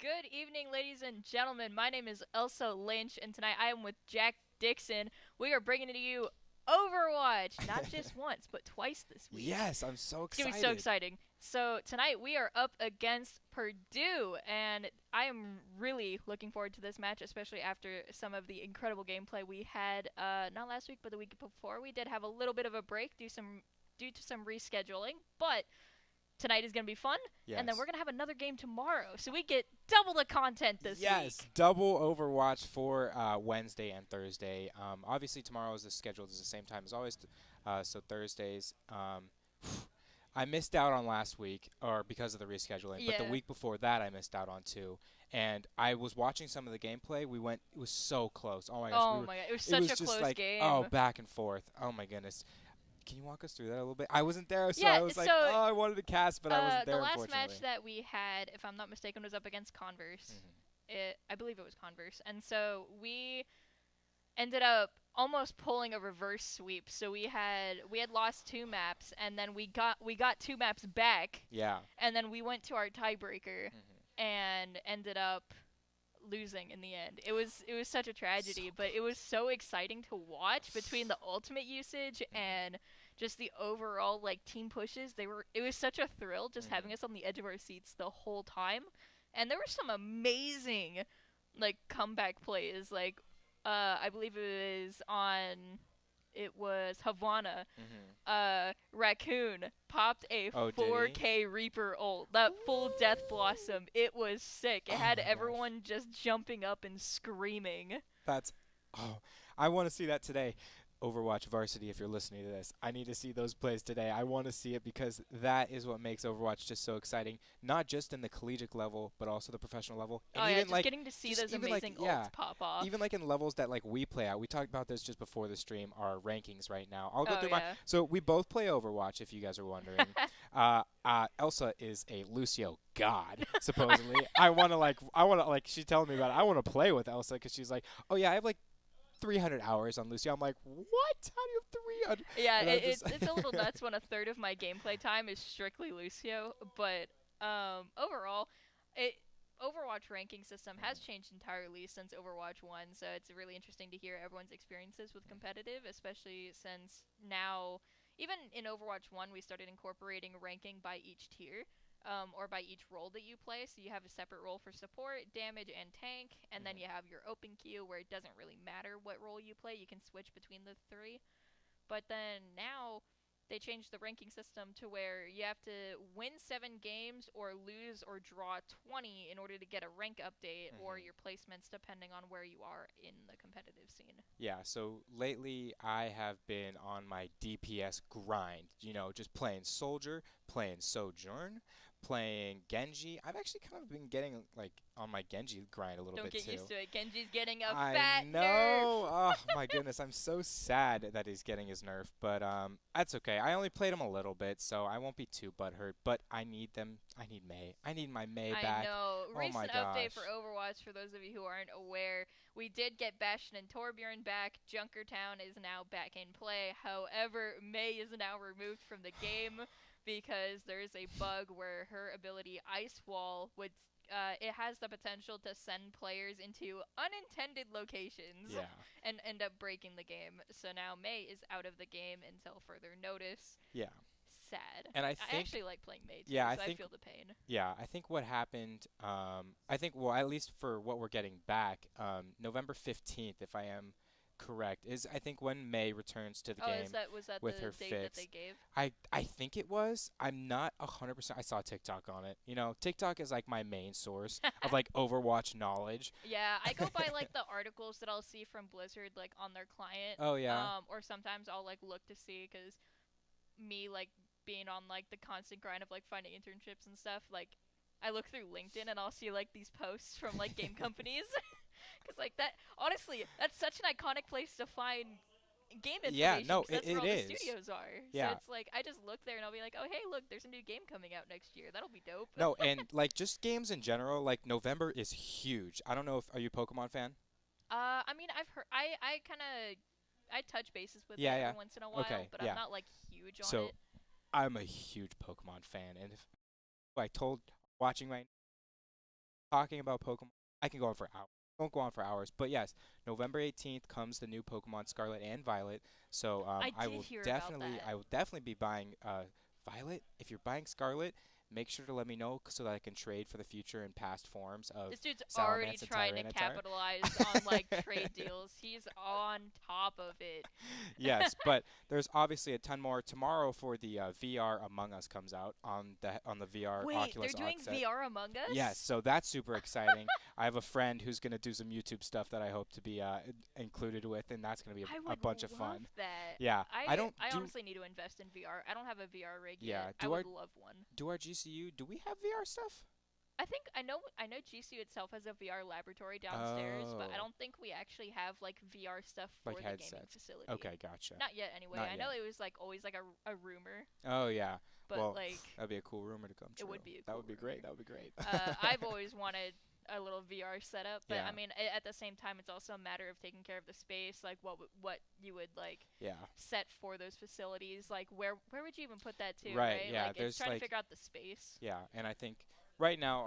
Good evening, ladies and gentlemen. My name is Elsa Lynch, and tonight I am with Jack Dixon. We are bringing to you Overwatch, not just once, but twice this week. Yes, I'm so It's going to be so excited. exciting. So, tonight we are up against Purdue, and I am really looking forward to this match, especially after some of the incredible gameplay we had, not last week, but the week before. We did have a little bit of a break due to some rescheduling, but tonight is going to be fun, and then we're Yes. going to have another game tomorrow. So we get double the content this Yes, week. double Overwatch for Wednesday and Thursday. Obviously, tomorrow is scheduled at the same time as always, so Thursdays. I missed out on last week, or because of the rescheduling, but the Yeah. week before that I missed out on too. And I was watching some of the gameplay. It was so close. Oh my gosh, Oh my god, it was it such was a just close like, game. back and forth. Oh my goodness. Can you walk us through that a little bit? I wasn't there, so Yeah, I was like, so oh, I wanted to cast, but I wasn't the there, last match unfortunately. that we had, if I'm not mistaken, was up against Converse. Hmm. I believe it was Converse. And so we ended up almost pulling a reverse sweep. So we had lost two maps, and then we got two maps back, Yeah. and then we went to our tiebreaker Hmm. and ended up losing in the end. It was such a So tragedy, but it was close. so exciting to watch between the ultimate usage and just the overall like team pushes. It was such a thrill just having Hmm. us on the edge of our seats the whole time. And there were some amazing like comeback plays. Like I believe it was Havana. Hmm. Raccoon popped a Oh, did he? 4K Reaper ult. That full Death Blossom. It was sick. It Oh had my gosh. everyone just jumping up and screaming. That's oh, I want to see that today. Overwatch Varsity, if you're listening to this, I need to see those plays today. I want to see it because that is what makes Overwatch just so exciting. Not just in the collegiate level, but also the professional level, and Oh yeah, even just like, getting to see just those even like, amazing yeah, ults pop off. even like in levels that like we play at. We talked about this just before the stream. Our rankings right now. I'll go Oh through my. yeah. So we both play Overwatch, if you guys are wondering. Elsa is a Lucio god, supposedly. I want to like. She's telling me about it. I want to play with Elsa because she's like, oh yeah, I have like 300 hours on Lucio. I'm like, what? How do you have 300? Yeah, And I'm just. it's a little nuts when a third of my gameplay time is strictly Lucio, but overall, it Overwatch ranking system has changed entirely since Overwatch 1, so it's really interesting to hear everyone's experiences with competitive, especially since now, even in Overwatch 1, we started incorporating ranking by each tier. Or by each role that you play. So you have a separate role for support, damage, and tank, and then you have your open queue where it doesn't really matter what role you play. You can switch between the three. But then now they changed the ranking system to where you have to win 7 games or lose or draw 20 in order to get a rank update or Mhm. your placements depending on where you are in the competitive scene. Yeah, so lately I have been on my DPS grind, just playing Soldier, playing Sojourn, playing Genji. I've actually kind of been getting like on my Genji grind a little Don't bit get used too. to it. Genji's getting a I fat nerf. know. Oh my goodness, I'm so sad that he's getting his nerf, but that's okay. I only played him a little bit, so I won't be too butthurt, but I need them. I need Mei. I need my Mei I back. know. Oh my Recent update for gosh. Overwatch, for those of you who aren't aware, we did get Bastion and Torbjorn back. Junkertown is now back in play. However, Mei is now removed from the game because there is a bug where her ability Ice Wall would. It has the potential to send players into unintended locations Yeah. and end up breaking the game. So now Mei is out of the game until further notice. Yeah. Sad. And I I think actually like playing Mei too, yeah, I so I think feel the pain. yeah, I think what happened, I think, well, at least for what we're getting back, November 15th, if I am correct, is I think when May returns to the Oh, is game that was that with the her date that fix. they gave? I think it was. I'm not 100%. I saw TikTok on it. TikTok is like my main source of like Overwatch knowledge. Yeah, I go by like the articles that I'll see from Blizzard like on their client. Oh yeah. Or sometimes I'll like look to see because me like being on like the constant grind of like finding internships and stuff. Like I look through LinkedIn and I'll see like these posts from like game companies. Because like that, honestly, that's such an iconic place to find game Yeah, information no, because that's where it all the is. studios are. So Yeah. it's like I just look there and I'll be like, oh hey, look, there's a new game coming out next year. That'll be dope. No, and like just games in general, like November is huge. I don't know if are you a Pokemon fan? I mean, I've heard. I kind of I touch bases with it Yeah, every yeah. once in a while, Okay, but I'm yeah. not like huge on So it. I'm a huge Pokemon fan, and if I told watching right talking about Pokemon. I can go on for hours. Won't go on for hours, but yes, November 18th comes the new Pokemon Scarlet and Violet. So I did hear about that. I will definitely be buying Violet. If you're buying Scarlet, make sure to let me know so that I can trade for the future and past forms of This dude's already Salamence and trying to Tyranitar. capitalize on like trade deals. He's on top of it. Yes, but there's obviously a ton more tomorrow for the VR Among Us comes out on the VR Wait, they're Oculus doing Arc set. VR Among Yes, Us? so that's super exciting. I have a friend who's going to do some YouTube stuff that I hope to be included with, and that's going to be I a would bunch of love fun. that. Yeah, I don't I do. honestly need to invest in VR. I don't have a VR rig Yeah, yet. I would love one. do our GCU? Do we have VR stuff? I think I know GCU itself has a VR laboratory downstairs, but I Oh, don't think we actually have like VR stuff like for the gaming headsets. facility. Okay, gotcha. Not yet anyway. Not I know yet. it was like always like a rumor, Oh yeah. but Well, like that'd be a cool rumor to come it true. would be a That cool would be great. rumor. That would be great. I've always wanted a little VR setup, but I Yeah. mean, at the same time, it's also a matter of taking care of the space, like what you would like Yeah. set for those facilities. Like where would you even put that too, Right. right? Yeah. Like it's There's trying to like figure out the space. yeah, and I think right now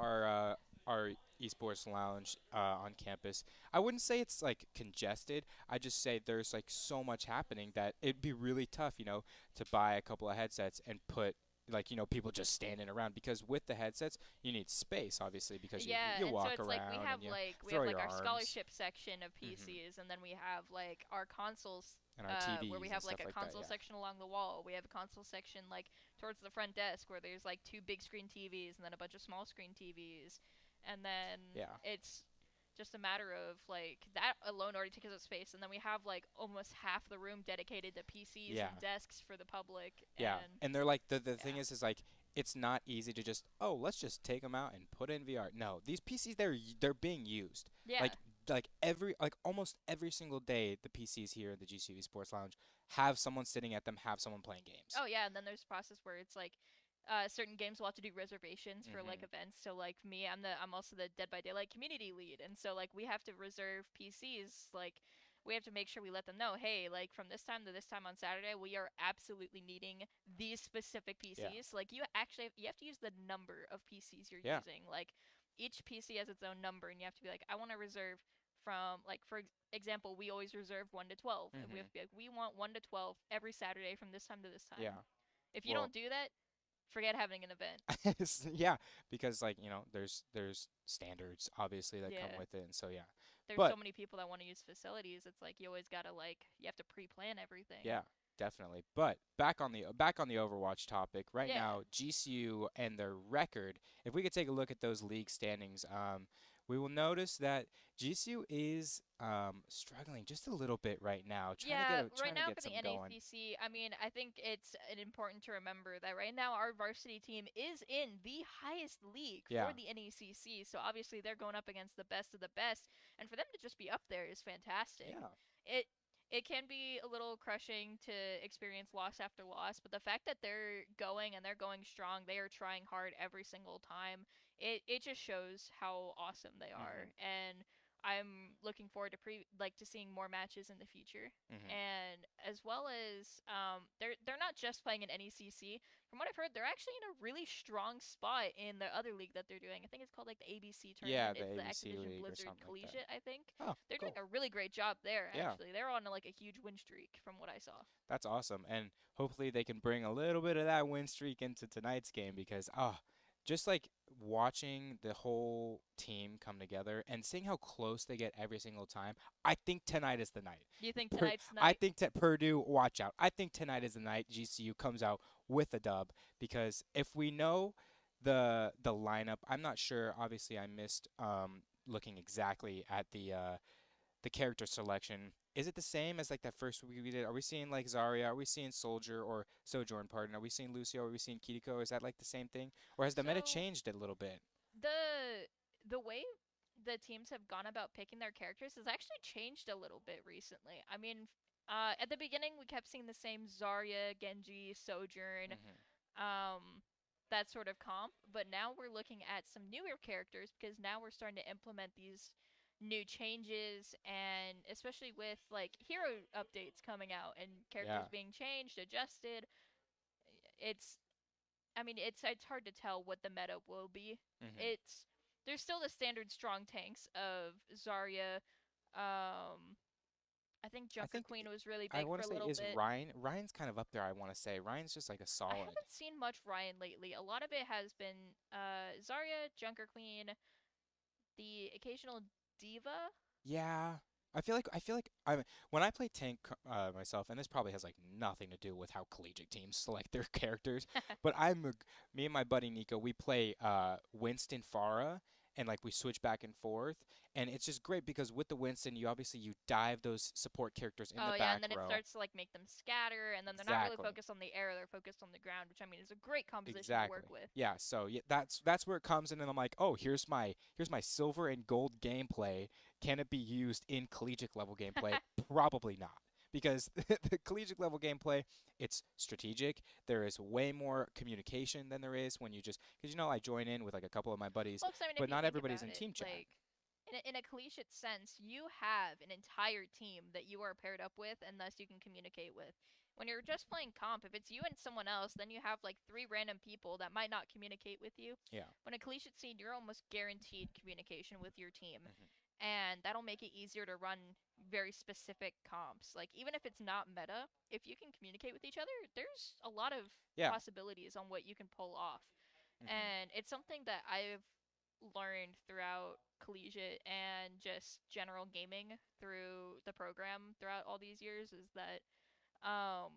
our esports lounge on campus, I wouldn't say it's like congested. I just say there's like so much happening that it'd be really tough, to buy a couple of headsets and put like people just standing around because with the headsets you need space obviously because Yeah, you and so walk it's like around and you we throw have your like our arms. scholarship section of Hmm. PCs, and then we have like our consoles, And our where we TVs and have like stuff a like that. console Yeah. section along the wall. We have a console section like towards the front desk where there's like two big screen TVs and then a bunch of small screen TVs, and then Yeah. it's just a matter of like that alone already takes up space, and then we have like almost half the room dedicated to PCs Yeah. and desks for the public, Yeah, and and they're like the thing yeah. is like it's not easy to just let's just take them out and put in VR. No, these PCs they're being used Yeah. like almost every single day. The PCs here in the GCU Sports Lounge have someone sitting at them, have someone playing games. Oh yeah, and then there's a process where it's like certain games will have to do reservations for like Hmm. events. So like me, I'm also the Dead by Daylight community lead, and so like we have to reserve PCs. Like we have to make sure we let them know, hey, like from this time to this time on Saturday, we are absolutely needing these specific Yeah, PCs. Like you have to use the number of PCs you're yeah, using. Like each PC has its own number, and you have to be like, I want to reserve from like example, we always reserve 1 to 12, and we have hmm to be like, we want 1 to 12 every Saturday from this time to this time. yeah. If you Well, don't do that, forget having an event. yeah, because like there's standards obviously that come Yeah. with it, and so yeah. There's so But many people that want to use facilities. It's like you always got to like you have to pre-plan everything. yeah, definitely. But back on the Overwatch topic, right Yeah. now, GCU and their record, if we could take a look at those league standings, we will notice that GCU is struggling just a little bit right now, Yeah, right trying to now get for the some going. NECC, I mean, I think it's important to remember that right now our varsity team is in the highest league for Yeah. the NECC. So obviously they're going up against the best of the best, and for them to just be up there is fantastic. Yeah. It it can be a little crushing to experience loss after loss, but the fact that they're going and they're going strong, they are trying hard every single time. It just shows how awesome they are, Mhm. and I'm looking forward to to seeing more matches in the future, Mhm. and as well as they're not just playing in NECC. From what I've heard, they're actually in a really strong spot in the other league that they're doing. I think it's called like the ABC Yeah, tournament. the It's the ABC Activision League or Blizzard something like that. Collegiate, I think. Oh, They're doing cool. a really great job there. Yeah. Actually, they're on like a huge win streak from what I saw. That's awesome. And hopefully they can bring a little bit of that win streak into tonight's game because just like watching the whole team come together and seeing how close they get every single time, I think tonight is the night. Do you think Per- tonight's I night? think that Purdue, watch out. I think tonight is the night GCU comes out with a dub because if we know the lineup, I'm not sure. Obviously, I missed looking exactly at the character selection. Is it the same as like that first week we did? Are we seeing like Zarya? Are we seeing Soldier or Sojourn, pardon? Are we seeing Lucio? Are we seeing Kiriko? Is that like the same thing? Or has the meta So changed a little bit? the way the teams have gone about picking their characters has actually changed a little bit recently. I mean, at the beginning we kept seeing the same Zarya, Genji, Sojourn, Hmm. um, that sort of comp, but now we're looking at some newer characters because now we're starting to implement these new changes, and especially with like hero updates coming out and characters Yeah. being changed, adjusted, it's I mean, it's hard to tell what the meta will be. Hmm. It's there's still the standard strong tanks of Zarya. I think I Junker think Queen was really I big want for to a say little is bit. Ryan. Ryan's kind of up there. I want to say Ryan's just like a I solid. haven't seen much Ryan lately. A lot of it has been Zarya, Junker Queen, the occasional Diva. Yeah. I feel like I'm when I play tank myself, and this probably has like nothing to do with how collegiate teams select their characters, but me and my buddy Nico, we play Winston Farah, and like we switch back and forth, and it's just great because with the Winston, you dive those support characters in the Oh yeah, and back then it row. starts to like make them scatter, and then they're not really Exactly. focused on the air; they're focused on the ground, which I mean is a great composition to Exactly. work with. Yeah, so yeah, that's where it comes in, and I'm like, oh, here's my silver and gold gameplay. Can it be used in collegiate level gameplay? Probably not, because the collegiate level gameplay, it's strategic. There is way more communication than there is when you just because I join in with like a couple of my buddies, Well, 'cause I mean, if but you not think everybody's about in it, team chat. like in a collegiate sense, you have an entire team that you are paired up with, and thus you can communicate with. When you're just playing comp, if it's you and someone else, then you have like three random people that might not communicate with you. Yeah. When a collegiate scene, you're almost guaranteed communication with your team, Hmm. and that'll make it easier to run very specific comps. Like even if it's not meta, if you can communicate with each other, there's a lot of Yeah. possibilities on what you can pull off. Hmm. And it's something that I've learned throughout collegiate and just general gaming through the program throughout all these years is that um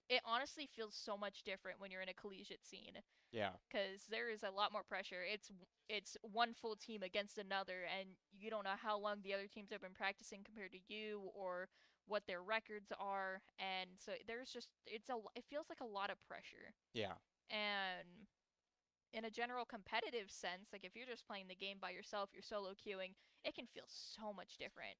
it honestly feels so much different when you're in a collegiate scene Yeah. because there is a lot more pressure. It's one full team against another, and you don't know how long the other teams have been practicing compared to you or what their records are, and so there's just it feels like a lot of pressure. Yeah. And in a general competitive sense, like if you're just playing the game by yourself, you're solo queuing, it can feel so much different.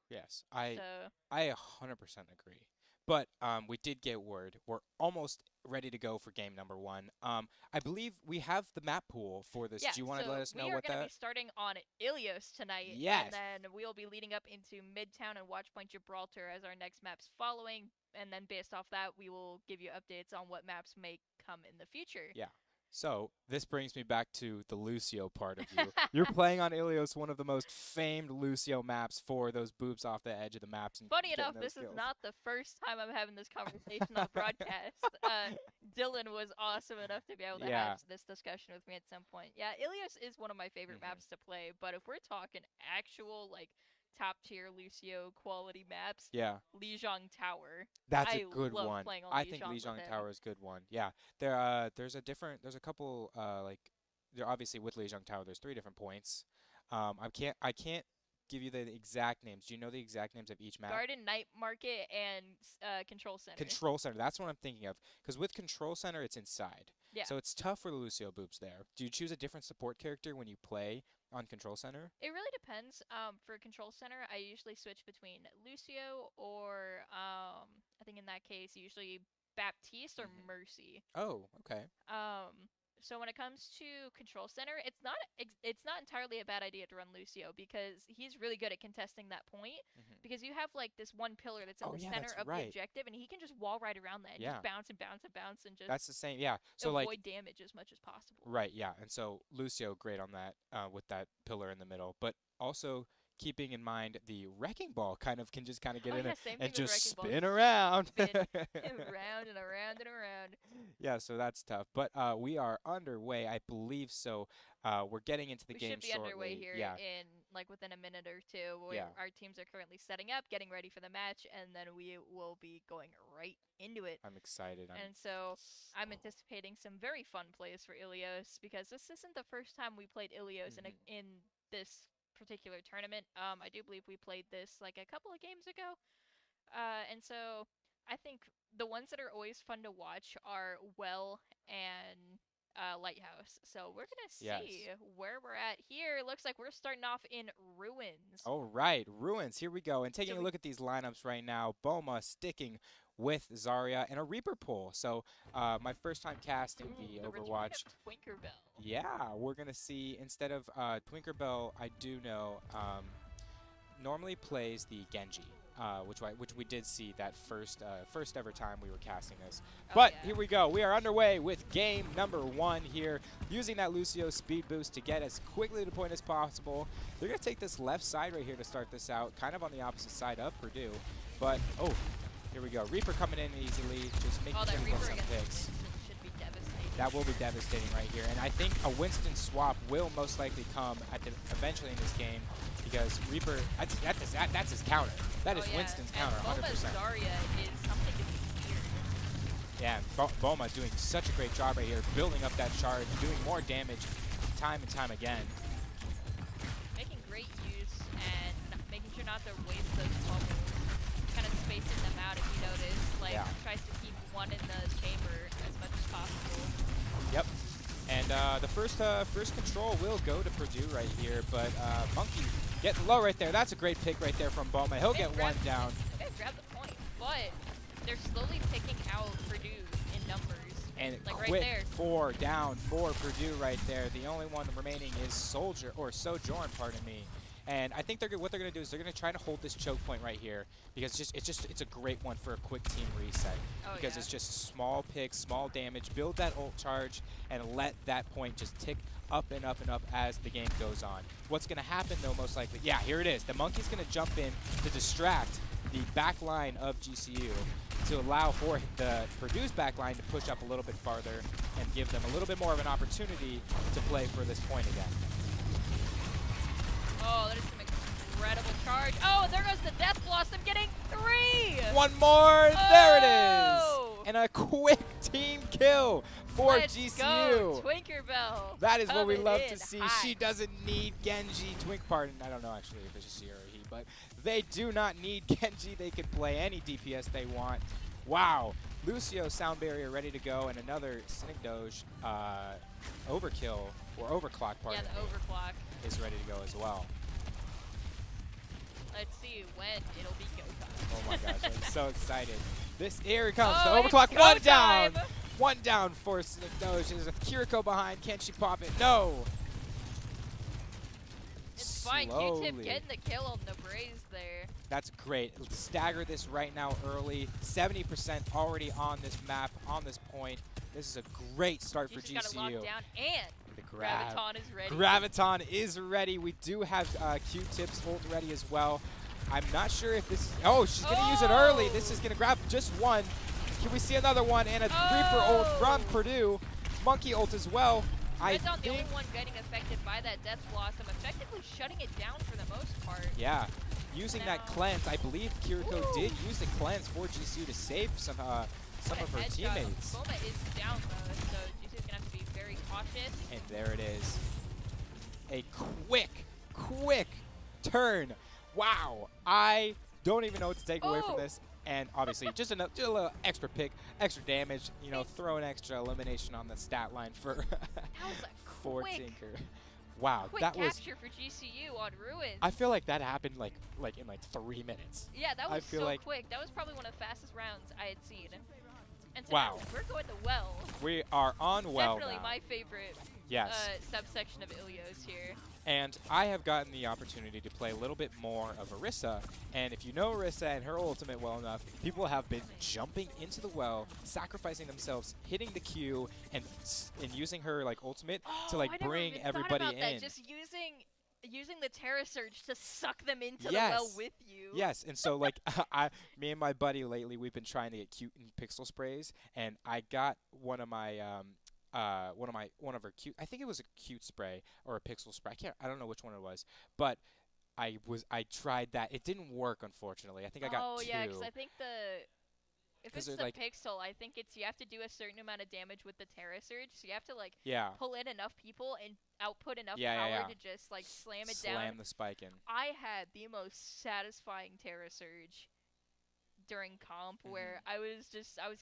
Yes, I So, I 100% agree. But we did get word. We're almost ready to go for game number one. I believe we have the map pool for this. yeah, Do you want to let so us know we are what going to be that? starting on Ilios tonight, and Yes. then we'll be leading up into Midtown and Watchpoint Gibraltar as our next maps following. And then based off that, we will give you updates on what maps may come in the future. Yeah. So this brings me back to the Lucio part of you. You're playing on Ilios, one of the most famed Lucio maps for those boops off the edge of the maps and Funny getting enough, those this is kills. not the first time I'm having this conversation on the broadcast. Dylan was awesome enough to be able to have Yeah. this discussion with me at some point. Yeah, Ilios is one of my favorite Hmm. maps to play, but if we're talking actual like top tier Lucio quality maps, Yeah. Lijiang Tower. That's a I good love one. playing on I think Lijiang with Lijiang him. Tower is a good one. Yeah. There's a couple like there obviously with Lijiang Tower there's three different points. I can't give you the exact names. Do you know the exact names of each map? Garden Night Market and Control Center. Control Center. That's what I'm thinking of. Because with Control Center, it's inside. Yeah. So it's tough for the Lucio Boobs there. Do you choose a different support character when you play on Control Center? It really depends. For Control Center, I usually switch between Lucio or I think in that case usually Baptiste or Hmm. Mercy. Oh, okay. So when it comes to Control Center, it's not entirely a bad idea to run Lucio because he's really good at contesting that point. Hmm. Because you have like this one pillar that's in Oh, the yeah, center that's of the right. objective, and he can just wall right around that and just Yeah, bounce and bounce and bounce and just that's the same. Yeah. So like, avoid damage as much as possible. right, yeah. And so Lucio, great on that with that pillar in the middle, but also keeping in mind the wrecking ball can just kind of get Oh in there yeah, same and thing with just Wrecking Ball. spin Just around. spin around and around and around. Yeah, so that's tough. But we are underway, I believe so. We're getting into the We game should be underway shortly. here Yeah, in like within a minute or two. yeah. Our teams are currently setting up, getting ready for the match, and then we will be going right into it. I'm excited. And so I'm anticipating some very fun plays for Ilios because this isn't the first time we played Ilios Mhm. in this particular tournament. I do believe we played this like a couple of games ago. And so I think the ones that are always fun to watch are Well and Lighthouse. So we're gonna see Yes. where we're at here. Looks like we're starting off in Ruins. All right, Ruins, here we go. And So taking a we look at these lineups right now, Boma sticking with Zarya and a Reaper pull. So my first time casting the the return Overwatch. of Twinkerbell. Yeah, we're going to see, instead of Twinkerbell, I do know, normally plays the Genji. which we did see that first ever time we were casting this. Oh, But yeah. here we go. We are underway with game number 1 here, using that Lucio speed boost to get as quickly to the point as possible. They're going to take this left side right here to start this out, kind of on the opposite side of Purdue. But, oh, here we go. Reaper coming in easily, just making sure that he Reaper gets some against picks. Winston should be devastating. That will be devastating right here. And I think a Winston swap will most likely come eventually in this game, because Reaper, that's his counter. That is yeah. Winston's counter, and 100%. Zarya is something to be feared. Yeah, and Boma doing such a great job right here, building up that charge, doing more damage time and time again. Making great use and making sure not to waste those bubbles. Kind of spacing them out if you notice. Like, tries to keep one in the chamber as much as possible. Yep. And the first control will go to Purdue right here, but Monkey getting low right there. That's a great pick right there from Boma. He'll get one down. They grab the point, but they're slowly picking out Purdue in numbers. And like quick right there. 4 down for Purdue right there. The only one remaining is Sojourn, pardon me. And I think what they're going to do is they're going to try to hold this choke point right here, because it's a great one for a quick team reset. Because it's just small picks, small damage, build that ult charge, and let that point just tick up and up and up as the game goes on. What's going to happen, though, most likely, yeah, here it is. The Monkey's going to jump in to distract the back line of GCU to allow for the Purdue's back line to push up a little bit farther and give them a little bit more of an opportunity to play for this point again. Oh, that is some incredible charge. Oh, there goes the Death Blossom getting 3! One more, there it Oh! is! And a quick team kill for Let's GCU. Go, Twinkerbell. That is what we love to in see. hot. She doesn't need Genji. Pardon, I don't know actually if it's a she or a he, but they do not need Genji. They can play any DPS they want. Wow. Lucio sound barrier ready to go, and another Snigdoge overkill, or overclock, pardon Yeah, the me, overclock. is ready to go as well. Let's see when it'll be go time. Oh my gosh, I'm so excited. Here it comes, Oh, the overclock, it's one go down! time! One down for Snigdoge. There's a Kiriko behind, can she pop it? No! It's fine, Q-Tip getting the kill on the Braze there. That's great. Let's stagger this right now early. 70% already on this map, on this point. This is a great start for GCU. Got it locked down, and the Graviton is ready. Graviton is ready. We do have Q-Tip's ult ready as well. I'm not sure if this is... Oh, she's going to use it early. This is going to grab just one. Can we see another one? And a Reaper ult from Purdue. Monkey ult as well. Red's the only one getting affected by that Death Blossom, effectively shutting it down for the most part. Yeah. Using that cleanse, I believe Kiriko did use the cleanse for GCU to save some of her teammates. Boma is down though, so GCU's gonna have to be very cautious. And there it is. A quick turn. Wow. I don't even know what to take away from this. And obviously, just a little extra pick, extra damage, you know, throw an extra elimination on the stat line for, for Tinker. Wow, that was capture for GCU on Ruins. I feel like that happened like in 3 minutes. Yeah, that was so like quick. That was probably one of the fastest rounds I had seen. And so wow. now we're going to Well. We are on Well Definitely now. my favorite subsection of Ilios here. And I have gotten the opportunity to play a little bit more of Orisa. And if you know Orisa and her ultimate well enough, people have been jumping into the well, sacrificing themselves, hitting the Q, and using her like ultimate to like bring everybody in. Just using the Terra Surge to suck them into the well with you. Yes, and so like me and my buddy lately, we've been trying to get cute and pixel sprays, and I got one of her cute, I think it was a cute spray or a pixel spray. I don't know which one it was, but I tried that. It didn't work, unfortunately. I think I got 2. Oh yeah, because I think if it's the pixel, I think you have to do a certain amount of damage with the Terra Surge, so you have to like pull in enough people and output enough power to just like slam it down. Slam the spike in. I had the most satisfying Terra Surge during comp where I was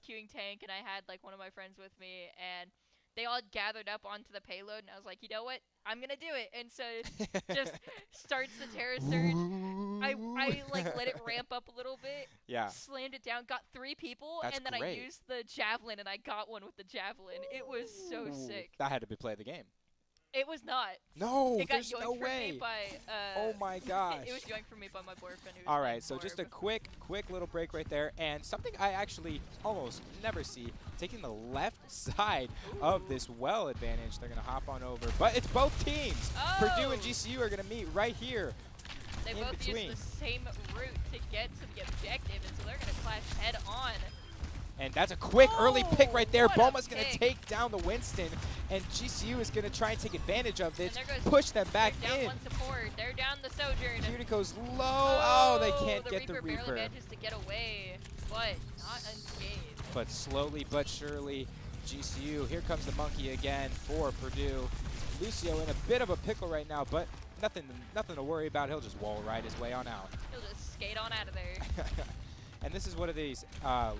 queuing tank and I had like one of my friends with me and they all gathered up onto the payload and I was like, you know what? I'm gonna do it. And so just starts the Terra Surge. I like let it ramp up a little bit. Yeah. Slammed it down, got 3 people, That's and then great. I used the javelin and I got one with the javelin. It was so sick. That had to be play of the game. It was not. No, It got there's yoinked no from way. me by. Oh my gosh. It was yoinked from me by my boyfriend. Who was All playing right, so just a Orb. quick little break right there, and something I actually almost never see, taking the left side of this well advantage. They're gonna hop on over, but it's both teams. Oh! Purdue and GCU are gonna meet right here. They in both between. use the same route to get to the objective, and so they're gonna clash head on. And that's a quick early pick right there. What a Boma's going to pick. take down the Winston, and GCU is going to try and take advantage of this, And there goes- push them back They're down in. one support. They're down the Sojourn. Cutico's low. Oh, they can't the get the barely Reaper. manages to get away, but not unscathed. But slowly but surely, GCU, here comes the monkey again for Purdue. Lucio in a bit of a pickle right now, but nothing to worry about. He'll just wall ride his way on out. He'll just skate on out of there. And this is one of these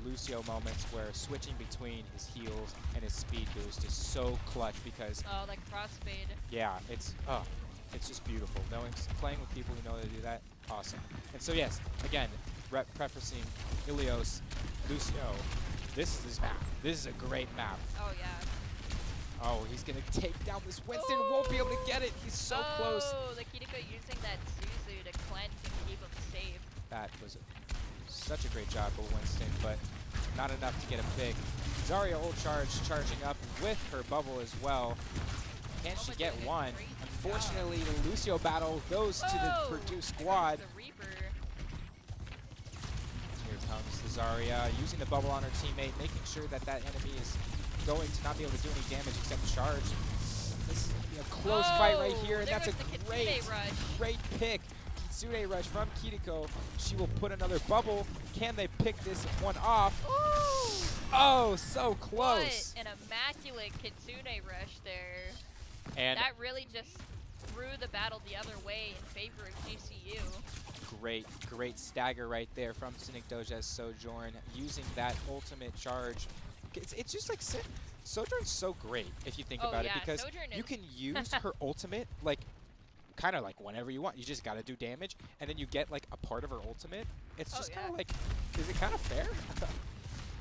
Lucio moments where switching between his heals and his speed boost is so clutch because, Oh, like crossfade. yeah, it's just beautiful. Playing with people who know how to do that, awesome. And so yes, again, prefacing Ilios, Lucio. This is a great map. Oh yeah. Oh, he's gonna take down this Winston. Won't be able to get it. He's so close. Oh, the Kiriko using that Zuzu to cleanse and keep him safe. That was such a great job for Winston, but not enough to get a pick. Zarya ult charge, charging up with her bubble as well. Can she get doing a one? great Unfortunately, the Lucio battle goes to the Purdue squad. The Reaper. Here comes the Zarya, using the bubble on her teammate, making sure that that enemy is going to not be able to do any damage except charge. This is a close fight right here, and there that's a goes the Kitsune rush. great pick. Kitsune rush from Kiriko. She will put another bubble. Can they pick this one off? Ooh. Oh, so close. What an immaculate Kitsune rush there. And that really just threw the battle the other way in favor of GCU. great stagger right there from Cynic Doja's Sojourn, using that ultimate charge. It's just like Sojourn's so great if you think about it, because you can use her ultimate like kind of like whenever you want. You just got to do damage, and then you get like a part of her ultimate. It's just kind of like, is it kind of fair?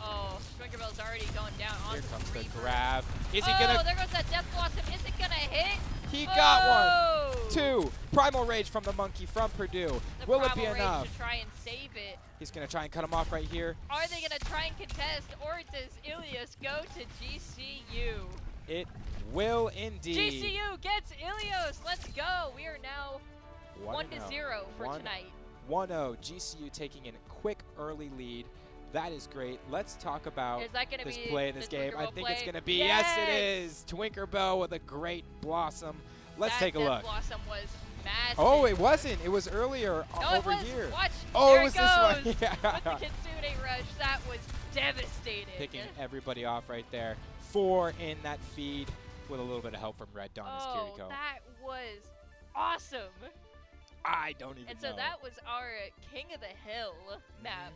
Oh, Swinkerbell's already going down on Here comes the Reaper. grab. Is he Oh, gonna? there goes that Death Blossom. Is it gonna hit? He got Oh! one. Two. Primal Rage from the monkey from Purdue. The Will it be Primal Rage enough? to try and save it. He's gonna try and cut him off right here. Are they gonna try and contest, or does Ilias go to GCU? It will indeed. GCU gets Ilios. Let's go. We are now 1-0 for tonight. 1-0. GCU taking a quick early lead. That is great. Let's talk about Is that gonna this be play in this the game. I Tinkerbell think play? it's going to be. Yes! Yes, it is. Twinkerbell with a great blossom. Let's That take a Death look. Blossom was massive. Oh, it wasn't. It was earlier No, over it was. here. Watch. Oh, there it was goes. this one. Yeah. With the Kitsune rush, that was devastating. Picking everybody off right there. 4 in that feed with a little bit of help from Red Dawn's Kiriko. That was awesome. I don't even know. And so that was our King of the Hill map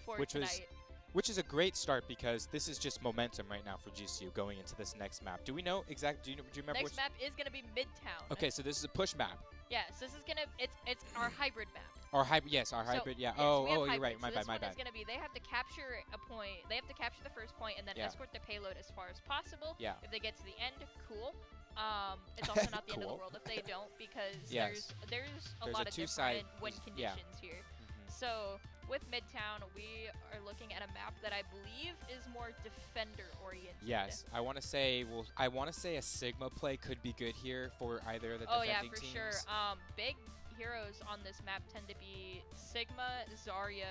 for tonight. Which is a great start, because this is just momentum right now for GCU going into this next map. Do we know exactly? Do you remember Next map is gonna be Midtown. Okay, so this is a push map. Yes, this is gonna it's our hybrid map. Our hybrid, yes, our hybrid, yeah. Yes, we have Oh, you're hybrid. right. My So bad, this my one bad. is gonna be they have to capture a point. They have to capture the first point and then escort the payload as far as possible. Yeah. If they get to the end, cool. It's also not the end of the Cool. world if they don't, because Yes. there's a There's lot a of two-side- different win yeah. conditions here. So with Midtown, we are looking at a map that I believe is more defender oriented. Yes, I want to say a Sigma play could be good here for either of the Oh defending yeah, for teams. sure. Big heroes on this map tend to be Sigma, Zarya,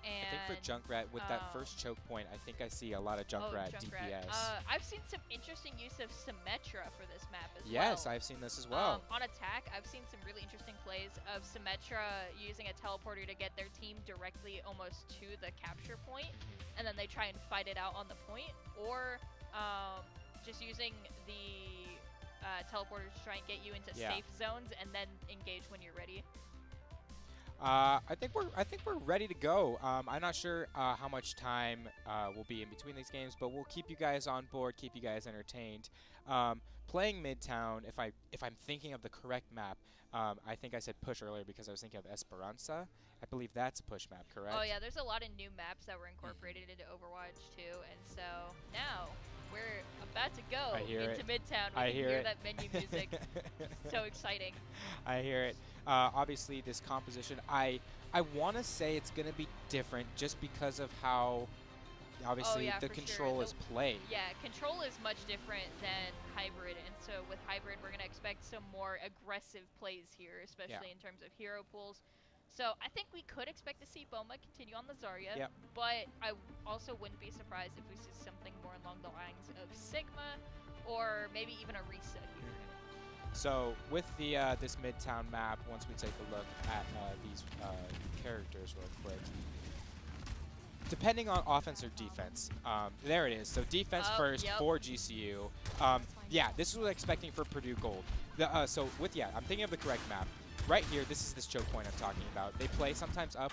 and I think for Junkrat, with that first choke point, I think I see a lot of Junkrat DPS. I've seen some interesting use of Symmetra for this map as well. Yes, I've seen this as well. On attack, I've seen some really interesting plays of Symmetra using a teleporter to get their team directly almost to the capture point, and then they try and fight it out on the point, or just using the teleporters to try and get you into safe zones and then engage when you're ready. I think we're ready to go. I'm not sure how much time will be in between these games, but we'll keep you guys on board, keep you guys entertained. Playing Midtown, if I'm thinking of the correct map, I think I said push earlier because I was thinking of Esperanza. I believe that's a push map, correct? Oh yeah, there's a lot of new maps that were incorporated into Overwatch too, and so now we're about to go I hear into it. Midtown. We I can hear hear it. that menu music. So exciting. I hear it. Obviously, this composition, I want to say it's going to be different just because of how, obviously, yeah, the for control sure. is played. Yeah, control is much different than hybrid, and so with hybrid, we're going to expect some more aggressive plays here, especially in terms of hero pools. So I think we could expect to see Boma continue on the Zarya, Yep. but I also wouldn't be surprised if we see something more along the lines of Sigma, or maybe even a reset here. So with the this Midtown map, once we take a look at these characters real quick, depending on offense or defense, there it is. So defense first for GCU. Yeah, this is what I'm expecting for Purdue Gold. So I'm thinking of the correct map. Right here, this is this choke point I'm talking about. They play sometimes up,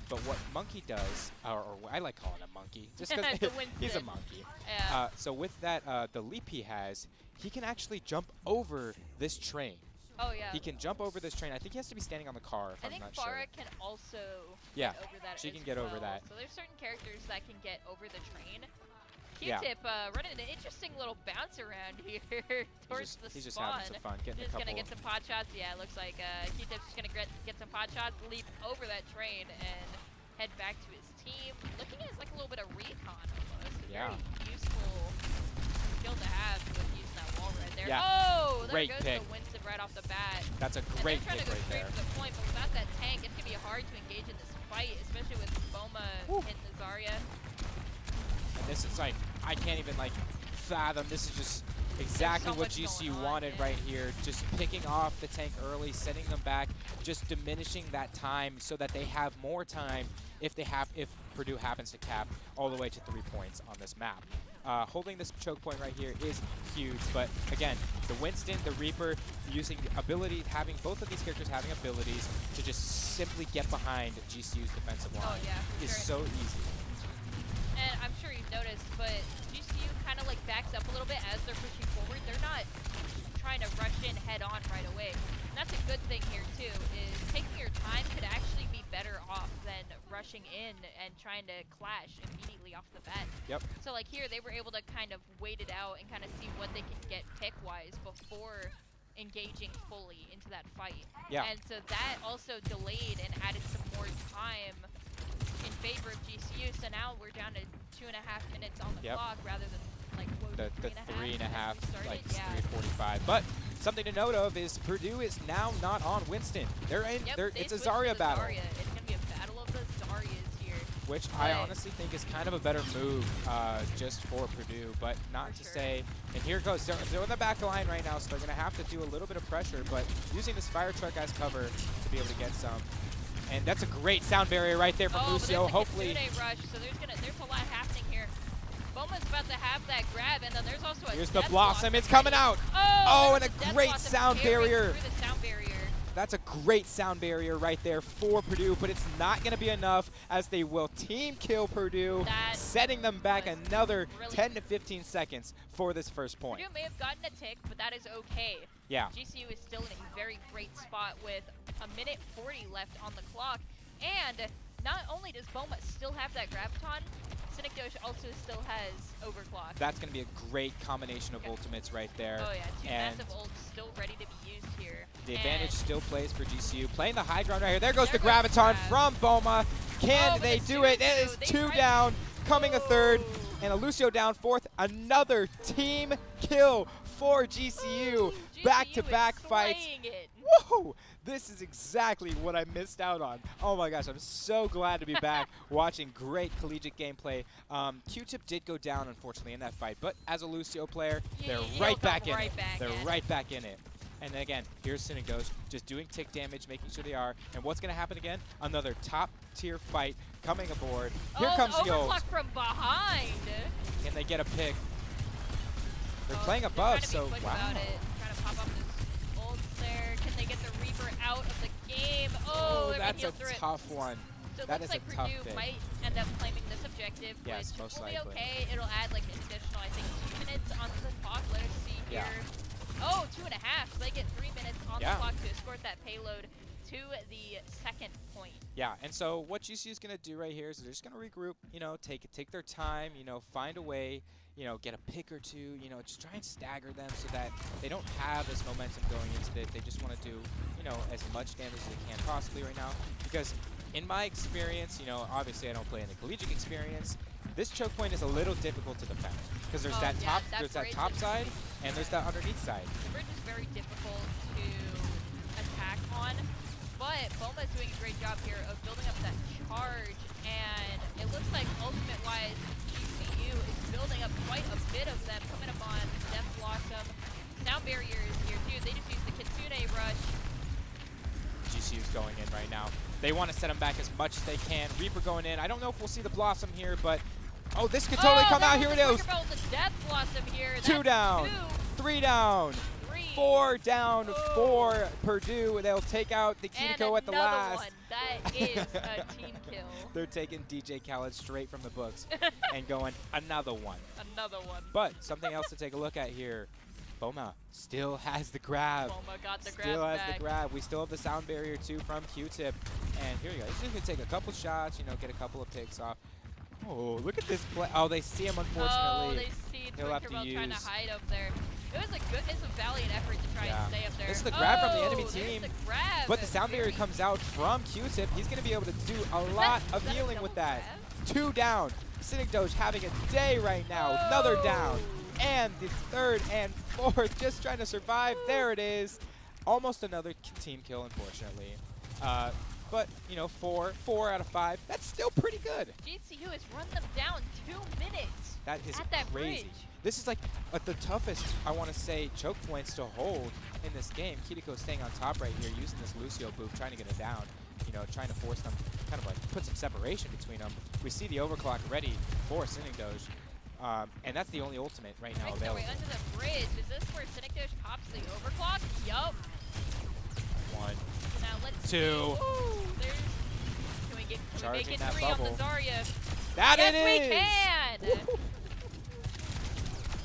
but what Monkey does, or I like calling him Monkey, just because he's a monkey. Yeah. So with that, the leap he has, he can actually jump over this train. Oh, yeah. He can jump over this train. I think he has to be standing on the car, if I'm not sure. I think Farah can also get over that she can get over that. So there's certain characters that can get over the train. Q-Tip running an interesting little bounce around here towards the spawn. He's just having some fun, getting a couple. Just gonna get some pot shots. Yeah, it looks like Q-Tip's just gonna get some pot shots, leap over that train, and head back to his team. Looking at it as like a little bit of recon almost. Very useful skill to have with using that wall right there. Yeah. Oh, there Great goes pick. the Winston right off the bat. That's a great pick right there. And they're trying to go straight to the point, but without that tank, it's gonna be hard to engage in this fight, especially with Boma hitting the Zarya. And this is like, I can't even like fathom. This is just exactly what GCU wanted right here. Just picking off the tank early, sending them back, just diminishing that time so that they have more time if Purdue happens to cap all the way to 3 points on this map. Holding this choke point right here is huge, but again, the Winston, the Reaper, using ability, having both of these characters having abilities to just simply get behind GCU's defensive line is so easy. And I'm sure you've noticed, but GCU kind of like backs up a little bit as they're pushing forward. They're not trying to rush in head on right away. And that's a good thing here too, is taking your time could actually be better off than rushing in and trying to clash immediately off the bat. Yep. So like here, they were able to kind of wait it out and kind of see what they can get pick-wise before engaging fully into that fight. Yeah. And so that also delayed and added some more time in favor of GCU, so now we're down to 2.5 minutes on the clock rather than like the 3.5, like yeah. 3:45. But something to note of is Purdue is now not on Winston. They're in. It's a Zarya battle. It's gonna be a battle of the Zaryas here, which I honestly think is kind of a better move just for Purdue, but not to say. And here it goes. They're in the back line right now, so they're gonna have to do a little bit of pressure. But using this fire truck as cover to be able to get some. And that's a great sound barrier right there from Lucio. Hopefully, rush. So there's a lot happening here. Boma's about to have that grab, and then there's also a here's the Blossom. It's coming out. Oh, and a great sound barrier. That's a great sound barrier right there for Purdue, but it's not going to be enough as they will team kill Purdue, setting them back another 10 to 15 seconds for this first point. Purdue may have gotten a tick, but that is okay. Yeah. GCU is still in a very great spot with 1:40 left on the clock, and not only does Boma still have that Graviton, Synecdoche also still has Overclock. That's going to be a great combination of ultimates right there. Oh yeah, two massive ults still ready to be used here. The advantage still plays for GCU. Playing the high ground right here. There goes the Graviton from Boma. Can they do it? It is 2 down, coming a third, and a Lucio down fourth. Another team kill for GCU. Back-to-back fights. Woohoo! This is exactly what I missed out on. Oh my gosh, I'm so glad to be back watching great collegiate gameplay. Q-Tip did go down, unfortunately, in that fight, but as a Lucio player, they're right back in it. They're right back in it. And then again, here's Synecdoche just doing tick damage, making sure they are. And what's going to happen again? Another top-tier fight coming aboard. Here comes the ult. From behind. Can they get a pick? They're playing above, so wow. Trying to pop up this ult there. Can they get the Reaper out of the game? Oh, that's a tough one. So it that looks is like a tough Purdue pick. might end up claiming this objective, yes, which most will likely. be okay. It'll add like an additional, I think, 2 minutes onto the clock. Let us see here. Oh, 2.5. So they get 3 minutes on the clock to escort that payload. to the second point. Yeah, and so what GCU is going to do right here is they're just going to regroup, take their time, find a way, get a pick or two, just try and stagger them so that they don't have this momentum going into it. They just want to do, as much damage as they can possibly right now. Because in my experience, obviously I don't play in the collegiate experience, this choke point is a little difficult to defend because there's that top side and there's that underneath side. The bridge is very difficult to attack on, but Boma's doing a great job here of building up that charge, and it looks like ultimate-wise, GCU is building up quite a bit of them, coming up on Death Blossom. Sound Barrier is here too. They just used the Kitsune rush. GCU's going in right now. They want to set them back as much as they can. Reaper going in. I don't know if we'll see the Blossom here, but oh, this could totally come out. Here it is. The Death Blossom here. Two down, 3 down, 4 down for Purdue. They'll take out the Kiniko at the last. One. That is a team kill. They're taking DJ Khaled straight from the books and going another one. Another one. But something else to take a look at here. Boma still has the grab. Boma got the grab. Still has the grab. We still have the sound barrier too from Q-Tip. And here you go. He's just gonna take a couple shots, get a couple of picks off. Oh, look at this play. Oh, they see him, unfortunately. Oh, they see Twinkerbell trying to hide up there. It was a valiant effort to try and stay up there. This is the grab from the enemy team. The grab. But the sound barrier comes out from Q-Tip. He's going to be able to do a lot of healing with that. 2 down. Cynic Doge having a day right now. Whoa. Another down. And the 3rd and 4th just trying to survive. There it is. Almost another team kill, unfortunately. But, 4 out of 5. That's still pretty good. GCU has run them down 2 minutes. That is that crazy. bridge. This is like the toughest, I want to say, choke points to hold in this game. Kiriko staying on top right here, using this Lucio boop, trying to get it down. Trying to force them, kind of like put some separation between them. We see the overclock ready for Cynic Doge. And that's the only ultimate right now available. Under the bridge. Is this where Cynic Doge pops the overclock? Yup. 1, Now let's 2. Ooh, can we make it 3 on the Zarya? That yes, it is! we can!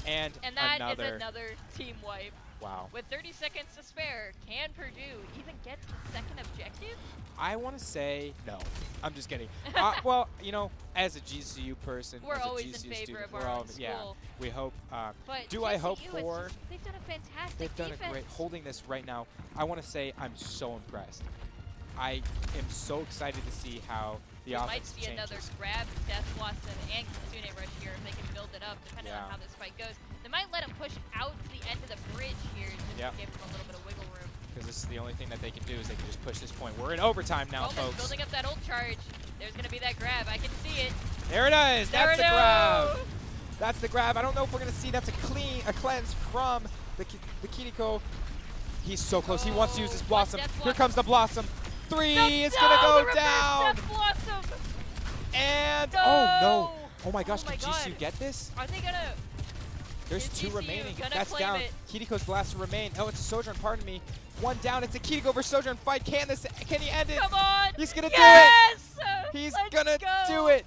And that another. is another team wipe. Wow. With 30 seconds to spare, can Purdue even get to the second objective? I want to say no. I'm just kidding. Well, as a GCU person, we're as a always GCU in favor student, of our own school. Yeah, we hope. But do GCU, I hope for? They've done a fantastic They've done defense. a great holding this right now. I want to say I'm so impressed. I am so excited to see how the offense changes. Might be another grab, Death Blossom, and Kitsune Rush here if they can build it up, depending on how this fight goes. They might let him push out to the end of the bridge here to give him a little bit of wiggle room. Because this is the only thing that they can do is they can just push this point. We're in overtime now, folks. Building up that ult charge. There's going to be that grab. I can see it. There it is. That's the grab. That's the grab. I don't know if we're going to see. That's a cleanse from the Kiniko. He's so close. He wants to use his Blossom. Here comes the Blossom. 3. It's going to go down. And oh no. Oh my gosh. Can GCU get this? Are they going to? There's 2 remaining. That's down. Kiriko's the last to remain. Oh, it's a Sojourn. Pardon me. 1 down. It's a Kiriko versus Sojourn fight. Can he end it? Come on. He's going to do it. He's going to do it.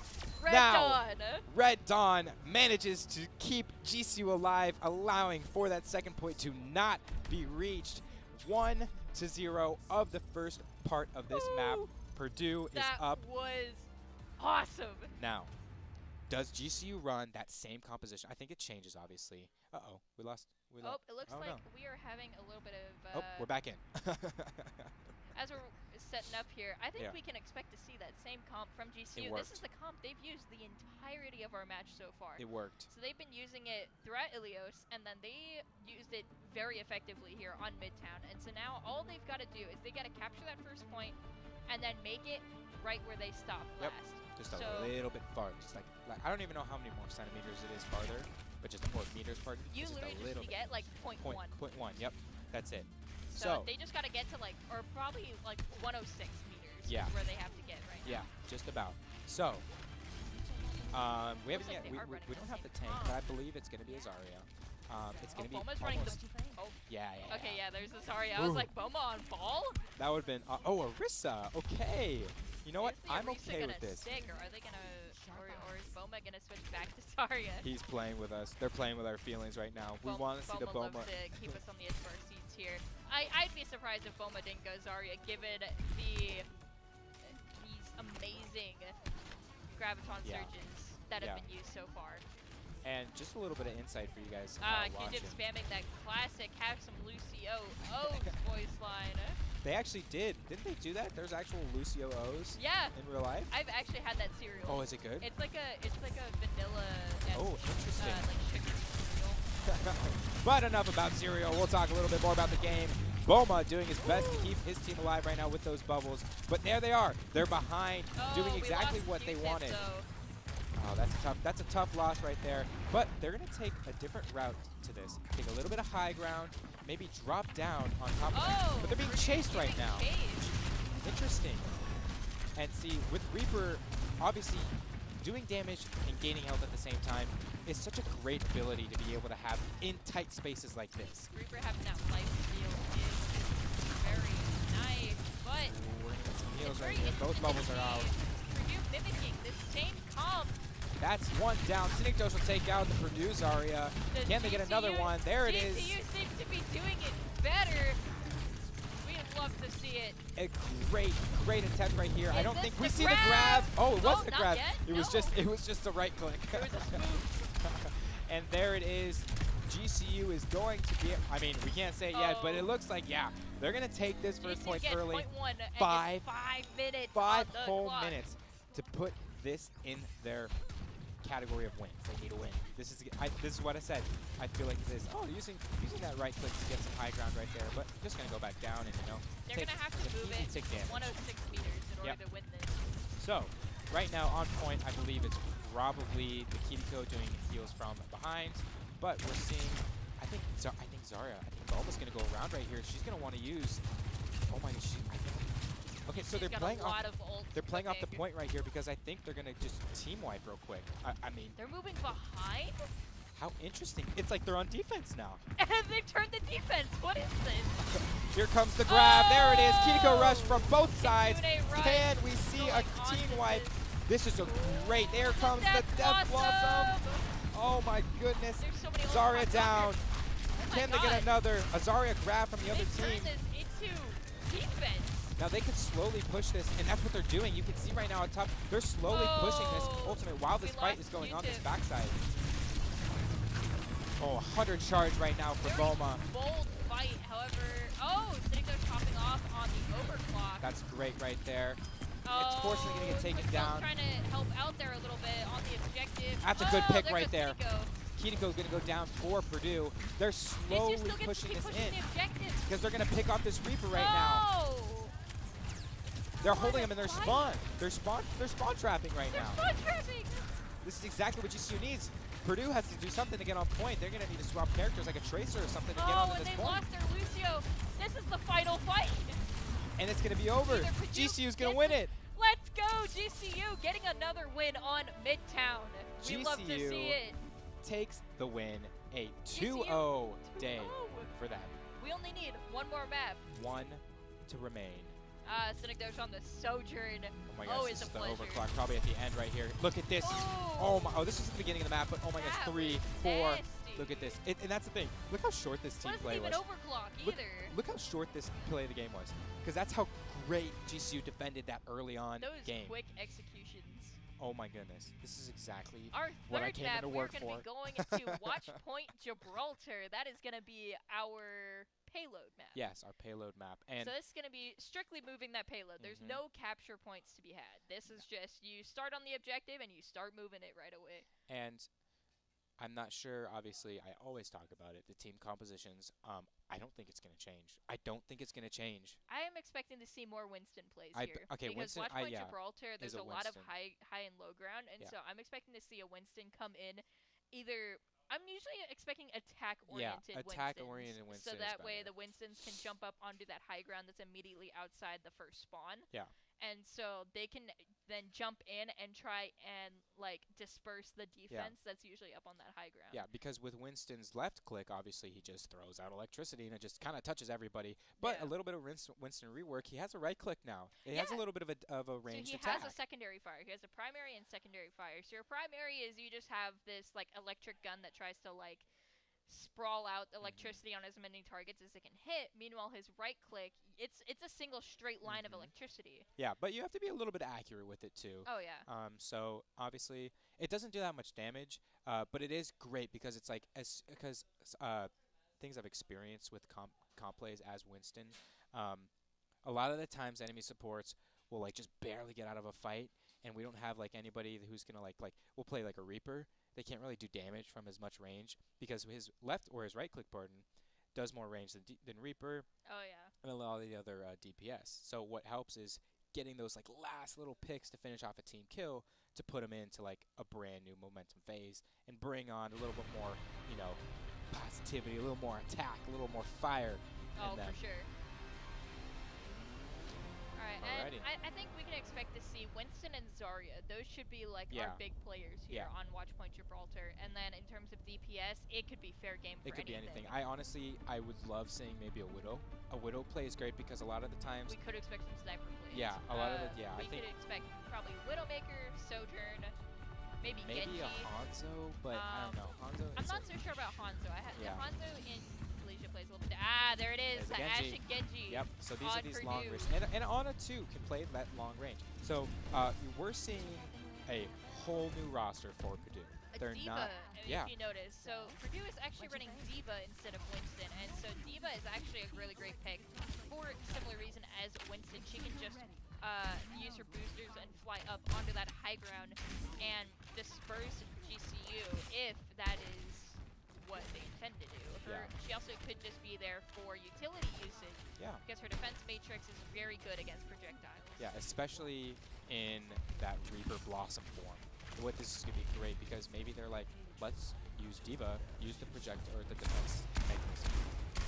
Red Dawn manages to keep GCU alive, allowing for that second point to not be reached. 1-0 of the first part of this map. Purdue is up. That was awesome. Now, does GCU run that same composition? I think it changes, obviously. Uh-oh, we lost. Oh, it looks like we are having a little bit of... oh, we're back in. As we're setting up here, I think we can expect to see that same comp from GCU. This is the comp they've used the entirety of our match so far. It worked. So they've been using it throughout Ilios, and then they used it very effectively here on Midtown. And so now all they've got to do is they got to capture that first point and then make it right where they stopped last. Just a little bit farther. Just like I don't even know how many more centimeters it is farther, but just or meters, pardon. You literally just get like 0.1. 0.1. Yep, that's it. So they just got to get to like, or probably like 106 meters. Yeah. Is where they have to get right now. Yeah, just about. So we haven't yet. We don't have the tank, but I believe it's gonna be a Zarya. It's gonna be. Boma's running the. Oh. Yeah. Okay, yeah. There's a Zarya. I was like, Boma on ball. That would have been. Oh, Orisa. Okay. You know what? I'm okay with this. Stick, or are they gonna, or is Boma gonna switch back to Zarya? He's playing with us. They're playing with our feelings right now. We want to see the Boma. Loves to keep us on the edge of our seats here. I'd be surprised if Boma didn't go Zarya, given these amazing Graviton surges that have been used so far. And just a little bit of insight for you guys watching. Q-Dip spamming that classic, have some Lucio O's voice line. They actually did. Didn't they do that? There's actual Lucio O's in real life? I've actually had that cereal. Oh, is it good? It's like a vanilla interesting. like sugary cereal. But enough about cereal. We'll talk a little bit more about the game. Boma doing his best to keep his team alive right now with those bubbles. But there they are. They're behind, doing exactly what they wanted. Oh, that's a tough loss right there. But they're going to take a different route to this. Take a little bit of high ground, maybe drop down on top of them. But they're being chased right now. Interesting. And see, with Reaper, obviously, doing damage and gaining health at the same time is such a great ability to be able to have in tight spaces like this. Reaper having that life steal is very nice, but we're going to get some heals right here. Both bubbles are out. Purdue mimicking this same comp. That's one down. Synecdoche will take out the Purdue Zarya. Can they get another one? There it is. GCU seems to be doing it better. We'd love to see it. A great attempt right here. I don't think we see the grab. Oh, it wasn't a grab. It was just a right click. It was a smooth. And there it is. GCU is going to be, I mean, we can't say it yet, but it looks like, they're going to take this first point early. 5 minutes. 5 whole minutes to put this in their category of wins. They need to win. This is what I said. I feel like this is, using that right click to get some high ground right there, but just going to go back down and, they're going to have to move it 106 meters in order to win this. So, right now on point, I believe it's probably the Kiriko doing heals from behind, but we're seeing, I think Zarya, Boma's going to go around right here. She's going to want to use, oh my gosh, okay, so they're playing off the point right here because I think they're going to just team wipe real quick. I mean, they're moving behind? How interesting. It's like they're on defense now. And they've turned the defense. What is this? Here comes the grab. There it is. Kiriko rush from both sides. Can we see a team wipe? This is a great. There comes the Death Blossom. Oh my goodness. Zarya down. Can they get another? A Zarya grab from the other team. Turn this into defense. Now they could slowly push this, and that's what they're doing. You can see right now on top, they're slowly pushing this ultimate while this fight is going on this backside. Oh, 100 charge right now for Boma. Bold fight, however. Synecdoche popping off on the overclock. That's great right there. It's fortunately going to get taken down. Trying to help out there a little bit on the objective. That's a good pick right there. Kiriko's going to go down for Purdue. They're slowly pushing this in because they're going to pick off this Reaper right now. They're holding him in their spawn. They're spawn trapping right now. Spawn trapping. This is exactly what GCU needs. Purdue has to do something to get on point. They're going to need to swap characters like a Tracer or something to get onto this point. They lost their Lucio. This is the final fight. And it's going to be over. GCU's going to win it. Let's go, GCU, getting another win on Midtown. We love to see it. Takes the win. A 2-0 day for them. We only need one more map. One to remain. Synecdoche on the Sojourn. Oh my gosh, this is the overclock probably at the end right here. Look at this. Oh my, this is the beginning of the map, but oh my gosh, 3, 4. Look at this. And that's the thing. Look how short this team play was. Wasn't even overclock either. Look how short this play of the game was. Because that's how great GCU defended that early on game. Those quick executions. Oh my goodness. This is exactly our what I came into work for. We're going to be going into Watch Point Gibraltar. That is going to be our payload map. Yes, our payload map. And so this is going to be strictly moving that payload. There's no capture points to be had. This is just you start on the objective and you start moving it right away. And I'm not sure, obviously, I always talk about it, the team compositions. I don't think it's going to change. I don't think it's going to change. I am expecting to see more Winston plays here. Okay, because Winston, Watch Point Gibraltar, there's a lot of high and low ground, and so I'm expecting to see a Winston come in either. I'm usually expecting attack-oriented Winstons. So that way the Winstons can jump up onto that high ground that's immediately outside the first spawn. Yeah. And so they can then jump in and try and, like, disperse the defense that's usually up on that high ground. Yeah, because with Winston's left click, obviously he just throws out electricity and it just kind of touches everybody. But a little bit of Winston rework, he has a right click now. It has a little bit of a ranged attack. So he has a secondary fire. He has a primary and secondary fire. So your primary is you just have this, like, electric gun that tries to, like, sprawl out electricity on as many targets as it can hit. Meanwhile, his right click, it's a single straight line of electricity. Yeah, but you have to be a little bit accurate with it too. Oh yeah. So obviously it doesn't do that much damage, but it is great because it's like because things I've experienced with comp plays as Winston. A lot of the times enemy supports will like just barely get out of a fight, and we don't have like anybody who's gonna like we'll play like a Reaper. They can't really do damage from as much range because his left or his right click button does more range than Reaper Oh yeah. and a lot of the other DPS. So what helps is getting those like last little picks to finish off a team kill to put them into like a brand new momentum phase and bring on a little bit more, you know, positivity, a little more attack, a little more fire. Oh, for sure. Alright, Alrighty. and I think we can expect to see Winston and Zarya. Those should be like our big players here on Watchpoint Gibraltar. And then in terms of DPS, it could be fair game for It could anything. be anything. I would love seeing maybe a Widow. A Widow play is great because a lot of the times we could expect some sniper plays. Yeah, a lot of it. Yeah, we could expect probably Widowmaker, Sojourn, maybe Genji. a Hanzo, but I don't know. Hanzo. I'm not so sure about Hanzo. Hanzo in Malaysia plays a little bit. There it is. There's a Ash Genji. and Genji. Yep. So these are these Purdue. long range, and Ana too can play that long range. So we're seeing a whole new roster for Purdue. They're D.Va, not. if you notice. So Purdue is actually running D.Va instead of Winston, and so D.Va is actually a really great pick for a similar reason as Winston. She can just use her boosters and fly up onto that high ground and disperse GCU if that is what they intend to do. She also could just be there for utility usage. Yeah. Because her defense matrix is very good against projectiles. Yeah, especially in that Reaper Blossom form. What this is going to be great because maybe they're like, let's use D.Va, use the project or the defense mechanism,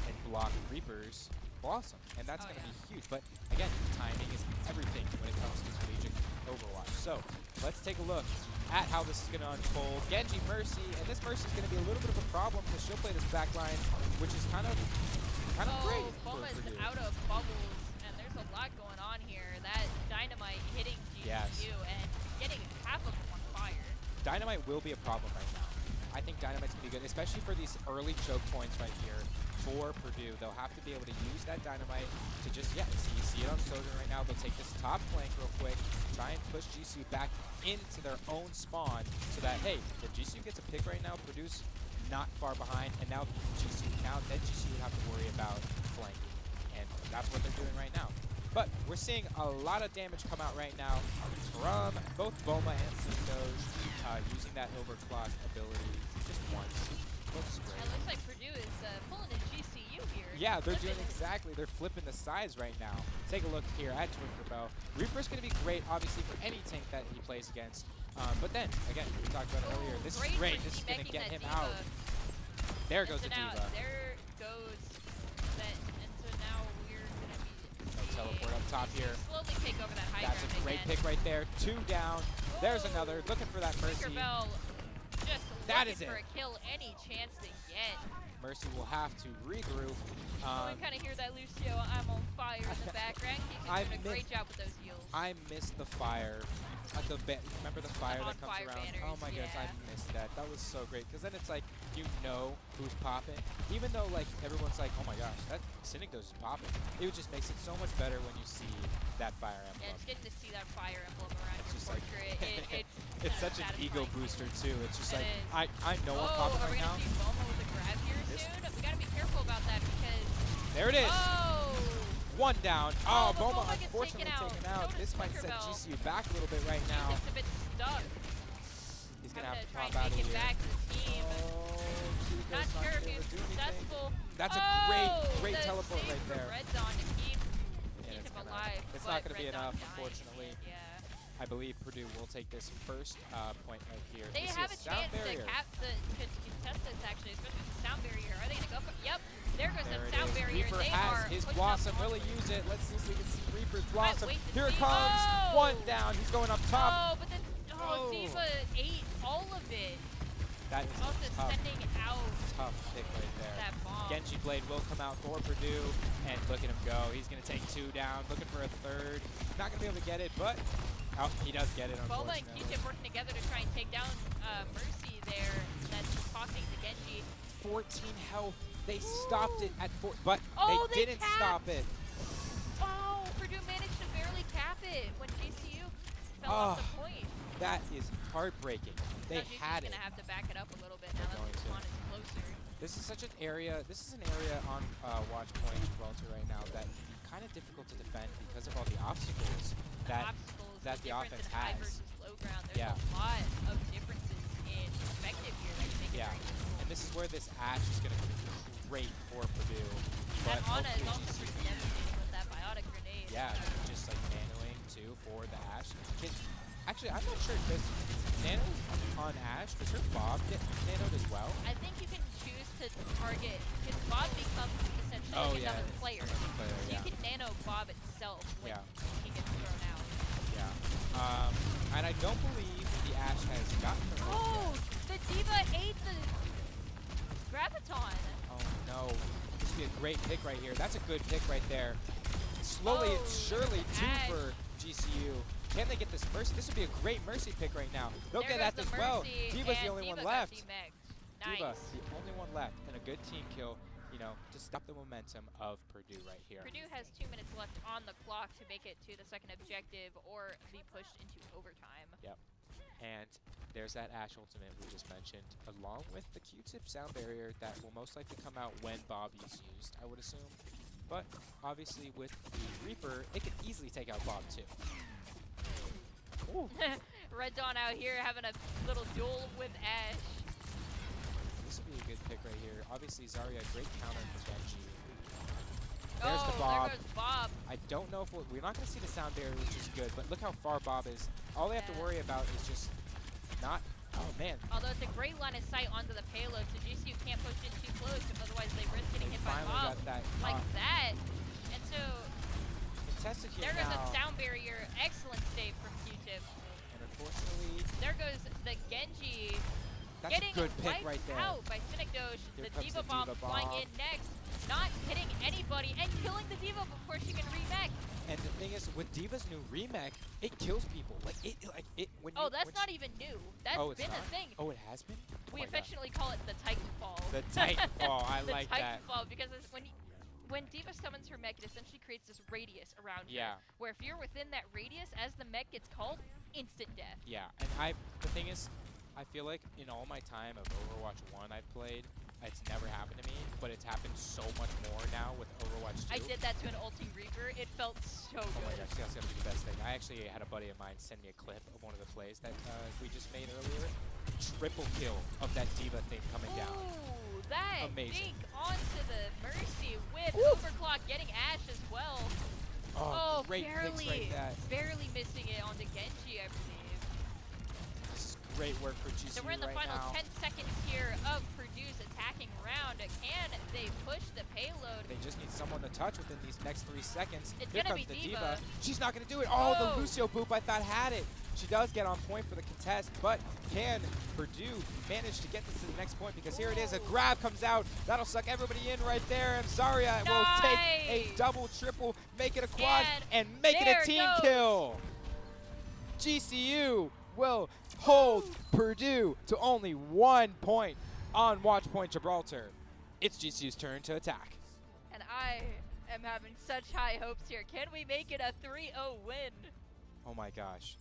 and block Reaper's Blossom, and that's going to be huge. But again, timing is everything when it comes to strategic Overwatch. So let's take a look at how this is going to unfold. Genji Mercy, and this Mercy is going to be a little bit of a problem because she'll play this back line, which is kind of great for Purdue. Out of bubbles, and there's a lot going on here. That Dynamite hitting GCU and getting half of them on fire. Dynamite will be a problem right now. I think Dynamite's going to be good, especially for these early choke points right here for Purdue. They'll have to be able to use that Dynamite to just, you see it on Sojourn right now. They'll take this top flank real quick, try and push GCU back into their own spawn so that, hey, if GCU gets a pick right now, Purdue's not far behind, and now then GCU would have to worry about flanking, and that's what they're doing right now. But we're seeing a lot of damage come out right now from both Boma and Cincoge using that overclock ability just once. Looks great. It looks like Purdue is pulling in GCU here. Yeah, they're doing exactly. They're flipping the sides right now. Take a look here at Twinkerbell. Reaper's going to be great, obviously, for any tank that he plays against. But then, again, we talked about it earlier. This is great. This is going to get him out. There goes the D.Va. There goes that. And so now we're going to be... No teleport up top here. Slowly take over that high That's ground a great again. pick right there. 2 down. There's another. Looking for that Mercy. Tinkerbell just that looking is for it. a kill any chance to get. Mercy will have to regroup. We kind of hear that Lucio, I'm on fire in the background. He's doing a great job with those heals. I missed the fire. Remember the fire that comes around? Banners, Oh my goodness, I missed that. That was so great. Because then it's like, you know who's popping. Even though like everyone's like, oh my gosh, that Synecdoche is popping. It just makes it so much better when you see that fire emblem. Yeah, it's getting to see that fire emblem around It's your just like, portrait. it's such an ego booster too. It's just like, I know I'm Oh, popping are we right now. going to see Boma with a grab here soon? We got to be careful about that because... There it is. Oh! 1 down. Oh, Boma unfortunately taken out. So This might set GCU back a little bit right now. He's a bit stuck. He's going to have to try pop out and of make it here. back to the team. Oh, Not sure if he was successful. That's a great teleport right there. Red Dawn to keep And him alive. It's not going to be Red enough, Dawn unfortunately. Yeah. I believe Purdue will take this first point right here. They have a chance to contest this, actually, especially with the sound barrier. Are they going to go for it? Yep. There goes the sound barrier. Reaper they has his Blossom. Will he use it? Let's see if we can see Reaper's Blossom. Here it comes. 1 down. He's going up top. Oh, but then D.Va ate all of it. That is also sending out tough pick right there. That bomb. Genji Blade will come out for Purdue, and look at him go. He's going to take 2 down, looking for a 3rd. Not going to be able to get it, but he does get it, Boma unfortunately. and Keisha working together to try and take down Mercy there. That's tossing to Genji. 14 health. They stopped it at 4, but Oh, they didn't stop it. Oh, Purdue managed to barely cap it when GCU fell off the point. That is heartbreaking. They had it. Gonna have to back it up a little bit now that going the to. spawn is closer. This is such an area. This is an area on Watch Point Gibraltar right now that can be kind of difficult to defend because of all the obstacles that the offense high has. versus low ground. There's a lot of differences in perspective here that can make it very difficult. And this is where this Ashe is going to be great for Purdue. But and Ana is also pretty devastating with that biotic grenade. Yeah, just like nanoing too for the Ashe. Actually, I'm not sure. Does nano on Ashe, does her Bob get nanoed as well? I think you can choose to target, because Bob becomes essentially another player. So you can nano Bob itself when he gets thrown out. Yeah. And I don't believe the Ashe has gotten the the D.Va ate the Graviton. Oh no. This would be a great pick right here. That's a good pick right there. Slowly and surely, 2 for GCU. Can they get this Mercy? This would be a great Mercy pick right now. They'll get that as well. D.Va's the only one left. Nice. D.Va, the only one left, and a good team kill, you know, to stop the momentum of Purdue right here. Purdue has 2 minutes left on the clock to make it to the second objective or be pushed into overtime. Yep. And there's that Ashe ultimate we just mentioned, along with the Q-tip sound barrier that will most likely come out when Bob is used, I would assume. But obviously with the Reaper, it could easily take out Bob too. Red Dawn out here having a little duel with Ashe. This would be a good pick right here. Obviously Zarya, great counter for Genji. There's the Bob. There goes Bob. I don't know if we're not going to see the sound barrier, which is good, but look how far Bob is. All they have to worry about is just not. Oh man. Although it's a great line of sight onto the payload, so GCU can't push in too close, because otherwise they risk getting hit by Bob. Got that like that. And so contested here there goes now. a sound barrier. Excellent save from Q-tip. And unfortunately, there goes the Genji. That's getting a good pick right there. out by Cynicdosh. The D.Va bomb flying in next, not hitting anybody and killing the D.Va before she can remech. And the thing is, with D.Va's new remech, it kills people. Like it when Oh, that's not even new. That's been a thing. Oh, it has been? We affectionately call it the Titanfall. The Titanfall, I like that. The Titanfall, because when D.Va summons her mech, it essentially creates this radius around her. Where if you're within that radius, as the mech gets called, instant death. Yeah, and the thing is, I feel like in all my time of Overwatch 1 I've played, it's never happened to me, but it's happened so much more now with Overwatch 2. I did that to an ulting Reaper. It felt so good. Oh my gosh, that's gonna be the best thing. I actually had a buddy of mine send me a clip of one of the plays that we just made earlier. Triple kill of that D.Va thing coming down. Ooh, that amazing. Dink onto the Mercy with Overclock getting Ashe as well. Oh, great picks right there. Barely missing it onto Genji, I believe. Great work for GCU. So we're in the final 10 seconds here of Purdue's attacking round. Can they push the payload? They just need someone to touch within these next 3 seconds. It's Here gonna comes be the D.Va. She's not going to do it. Oh, the Lucio boop I thought had it. She does get on point for the contest, but can Purdue manage to get this to the next point? Because here it is, a grab comes out. That'll suck everybody in right there, and Zarya will take a double, triple, make it a quad, and make it a team kill. GCU will hold Purdue to only 1 point on Watch Point Gibraltar. It's GCU's turn to attack. And I am having such high hopes here. Can we make it a 3-0 win? Oh my gosh.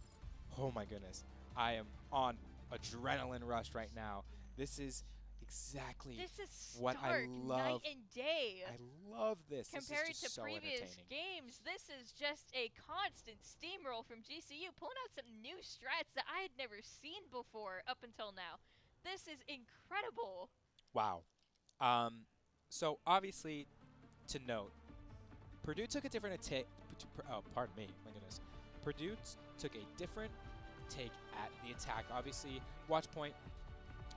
Oh my goodness. I am on adrenaline rush right now. This is exactly what I love. Night and day. I love this. Compared this is just to so previous games, this is just a constant steamroll from GCU, pulling out some new strats that I had never seen before up until now. This is incredible. Wow. So obviously, to note, Purdue took a different take. Oh, pardon me. My goodness. Purdue took a different take at the attack. Obviously, Watch Point.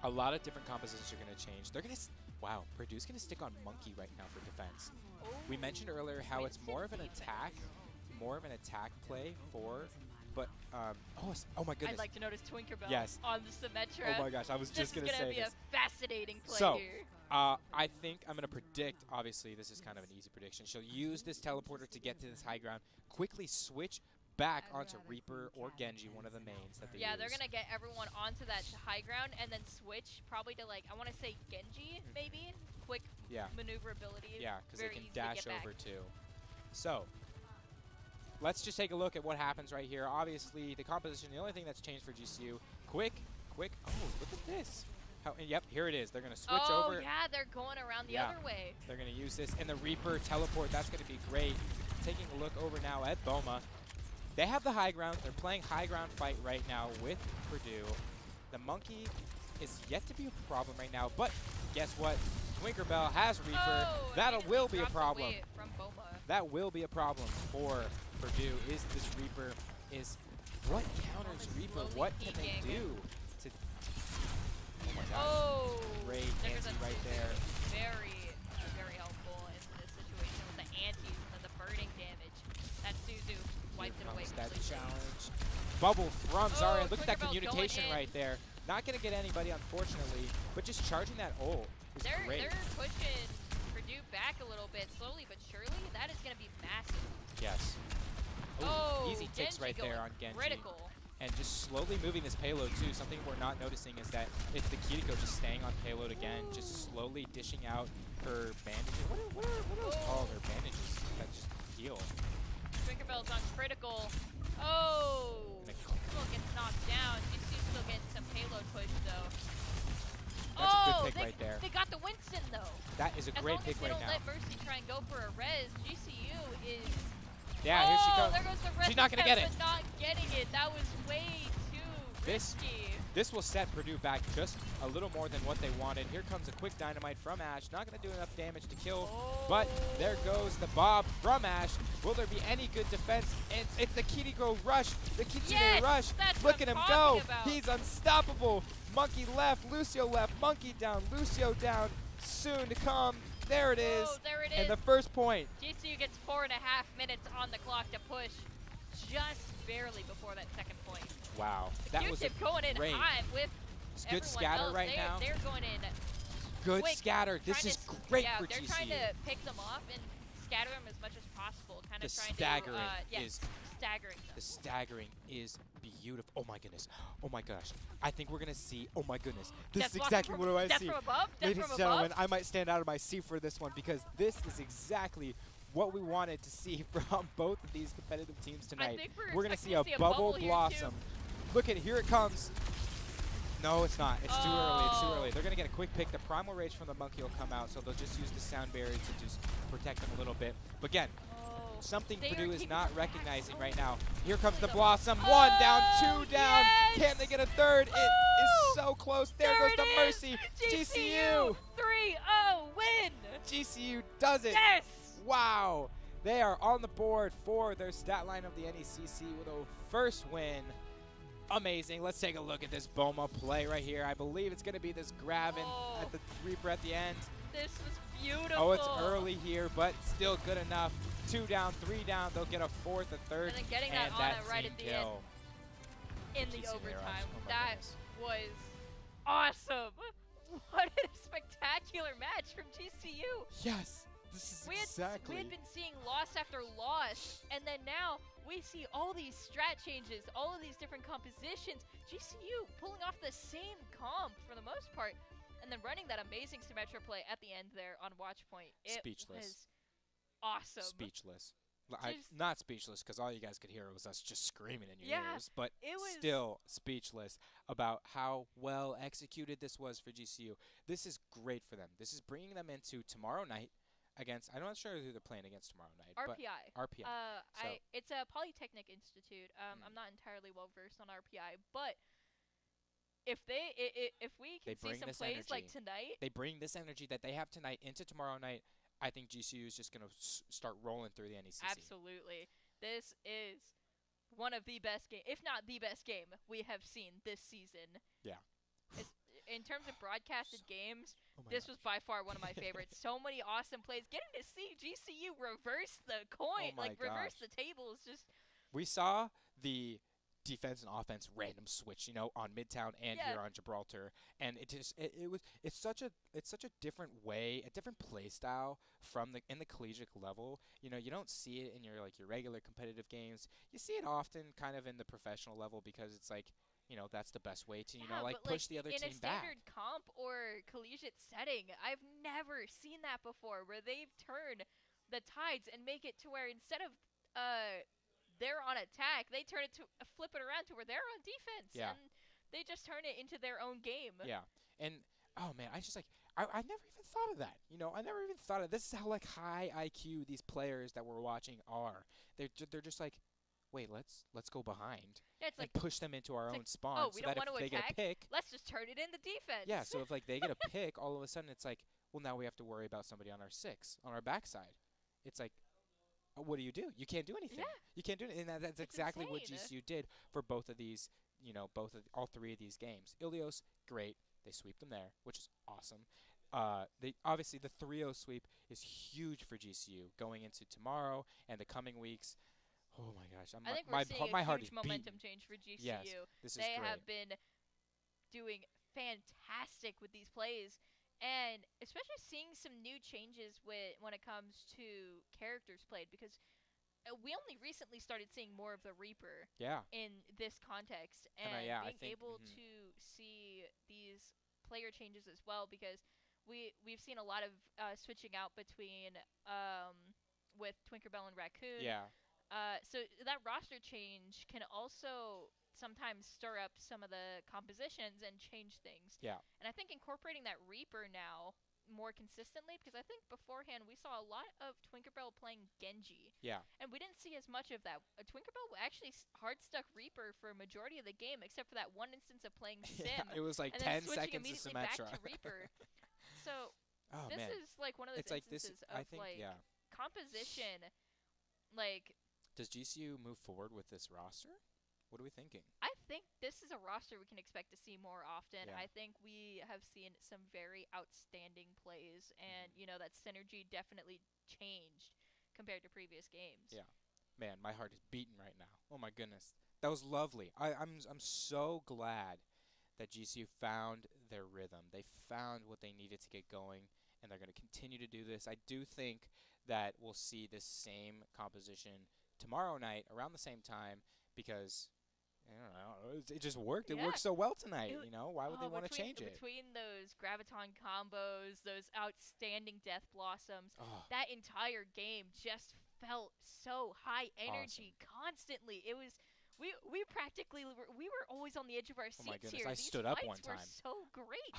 A lot of different compositions are going to change. They're going to, wow, Purdue's going to stick on Monkey right now for defense. We mentioned earlier how it's more of an attack play for, but, oh my goodness. I'd like to notice Twinkerbell on the Symmetra. Oh my gosh, I was just going to say this. This is going to be a fascinating play here. I think I'm going to predict, obviously this is kind of an easy prediction, she'll use this teleporter to get to this high ground, quickly switch back onto Reaper or Genji, one of the mains that they use. Yeah, they're gonna get everyone onto that high ground and then switch probably to like, I want to say Genji maybe, quick maneuverability. Yeah, because they can dash over too. So let's just take a look at what happens right here. Obviously, the composition, the only thing that's changed for GCU, quick. Oh, look at this. Yep, here it is. They're going to switch over. Oh, yeah, they're going around the other way. They're going to use this. And the Reaper teleport, that's going to be great. Taking a look over now at Boma. They have the high ground. They're playing high ground fight right now with Purdue. The Monkey is yet to be a problem right now. But guess what? Twinkerbell has Reaper. Oh, that will be a problem. From Boma. That will be a problem for Purdue. Is this Reaper? What counters Reaper? What can they do? Oh my gosh. Oh, great anti right there. Very helpful in this situation with the antis and then the burning damage. That Suzu wiped it away that completely. challenge. Bubble from Zarya. Look at that Twinkerbell communication right there. Not going to get anybody, unfortunately, but just charging that ult is great. They're pushing Purdue back a little bit, slowly but surely. That is going to be massive. Yes. Oh, easy ticks right there on Genji. Critical. And just slowly moving this payload too. Something we're not noticing is that it's the Kiriko just staying on payload again, just slowly dishing out her bandages. What are those called? Her bandages that just heal. Twinkerbell's on critical. Oh! Still gets knocked down. GC's still getting some payload push though. That's a good pick right there. They got the Winston though. That is a great pick right now. As long as they don't let Mercy try and go for a res, GCU is... Yeah, here she comes. There goes the res. She's not going to get it. Not getting it. That was way too risky. This will set Purdue back just a little more than what they wanted. Here comes a quick dynamite from Ash. Not going to do enough damage to kill, but there goes the Bob from Ash. Will there be any good defense? And it's the Kiriko rush. The Kitsune rush. Look at him go. He's unstoppable. Monkey left. Lucio left. Monkey down. Lucio down. Soon to come. There it is. There it is. And the first point. GCU gets 4.5 minutes on the clock to push just barely before that second point. Wow. That was going in high with good scatter else. right now. They're going in good scatter. This is great for GCU. They're trying to pick them off and scatter them as much as possible. Kind of trying to staggering them. The staggering is beautiful. Oh my goodness. Oh my gosh. I think we're going to see, oh my goodness. This is exactly what I see. From above? Ladies and gentlemen, I might stand out of my seat for this one because this is exactly what we wanted to see from both of these competitive teams tonight. We're going to see a bubble blossom. Look at, here it comes. No, it's not. It's too early. It's too early. They're going to get a quick pick. The Primal Rage from the Monkey will come out, so they'll just use the sound barrier to just protect them a little bit. But again, something Purdue is not recognizing right now. Here comes the Blossom. One down, two down. Can they get a third? It is so close. There goes the Mercy. GCU. 3-0 win. GCU does it. Yes. Wow. They are on the board for their stat line of the NECC with a first win. Amazing. Let's take a look at this Boma play right here. I believe it's going to be this grab at the Reaper at the end. This was beautiful. Oh, it's early here, but still good enough. 2 down, 3 down. They'll get a fourth, a third, and then getting that on it right at the end in the overtime. That was awesome. What a spectacular match from GCU. Yes. This is exactly. We had been seeing loss after loss, and then now we see all these strat changes, all of these different compositions. GCU pulling off the same comp for the most part, and then running that amazing Symmetra play at the end there on watch point. It was awesome. Speechless. Not speechless, because all you guys could hear was us just screaming in your ears, but still speechless about how well executed this was for GCU. This is great for them. This is bringing them into tomorrow night against, I'm not sure who they're playing against tomorrow night. RPI. But RPI. It's a Polytechnic Institute. I'm not entirely well versed on RPI, but if we can see some plays like tonight, they bring this energy that they have tonight into tomorrow night. I think GCU is just going to start rolling through the NECC. Absolutely. This is one of the best games, if not the best game we have seen this season. Yeah. In terms of broadcasted games, this was by far one of my favorites. So many awesome plays. Getting to see GCU reverse the coin, reverse the tables. We saw the defense and offense random switch, on Midtown and Yeah. here on Gibraltar, and it's such a different way, a different play style from the in the collegiate level. You don't see it in your regular competitive games. You see it often kind of in the professional level because it's like, that's the best way to, Yeah, but like push the other in a team back. standard comp or collegiate setting, I've never seen that before where they've turned the tides and make it to where instead of uh they're on attack, they turn it to flip it around to where they're on defense Yeah. and they just turn it into their own game. Yeah, and oh man, I just I never even thought of that. I never even thought of this is how high IQ these players that we're watching are. They're just like, wait, let's go behind Yeah, it's and like push them into our it's own like oh, spawn we so don't that want if to they get a attack. pick, Let's just turn it into defense. yeah. So if they get a pick, all of a sudden it's like, well, now we have to worry about somebody on our six on our backside. It's like, what do? You can't do anything. Yeah. You can't do anything. And that's It's exactly what insane. GCU did for both of these, all three of these games. Ilios, great. They sweep them there, which is awesome. They obviously the 3-0 sweep is huge for GCU going into tomorrow and the coming weeks. Oh my gosh, I think we're seeing my a heart huge is momentum beating. change for GCU. Yes, this is They great. have been doing fantastic with these plays, and especially seeing some new changes when it comes to characters played because we only recently started seeing more of the Reaper Yeah, in this context, and and I being think able to see these player changes as well because we've seen a lot of switching out between with Twinkerbell and Raccoon. yeah, So that roster change can also sometimes stir up some of the compositions and change things. yeah, And I think incorporating that Reaper now more consistently, because I think beforehand we saw a lot of Twinkerbell playing Genji, yeah. and we didn't see as much of that. Twinkerbell actually hard stuck Reaper for a majority of the game, except for that one instance of playing Sim, It was like and then 10 switching seconds to immediately back Symmetra. to Reaper. So Oh this man, is like one of those it's like this. instances I of think like yeah. composition, like Does GCU move forward with this roster? What are we thinking? I think this is a roster we can expect to see more often. Yeah. I think we have seen some very outstanding plays, and that synergy definitely changed compared to previous games. Yeah. Man, my heart is beating right now. Oh my goodness. That was lovely. I'm so glad that GCU found their rhythm. They found what they needed to get going, and they're going to continue to do this. I do think that we'll see this same composition tomorrow night around the same time because I don't know, it just worked. It Yeah. worked so well tonight. It, Why would they want to between change it? between those graviton combos, those outstanding death blossoms, Oh, that entire game just felt so high energy constantly. It was we practically we were always on the edge of our oh my seats goodness! here. I These stood up fights one were time. so great.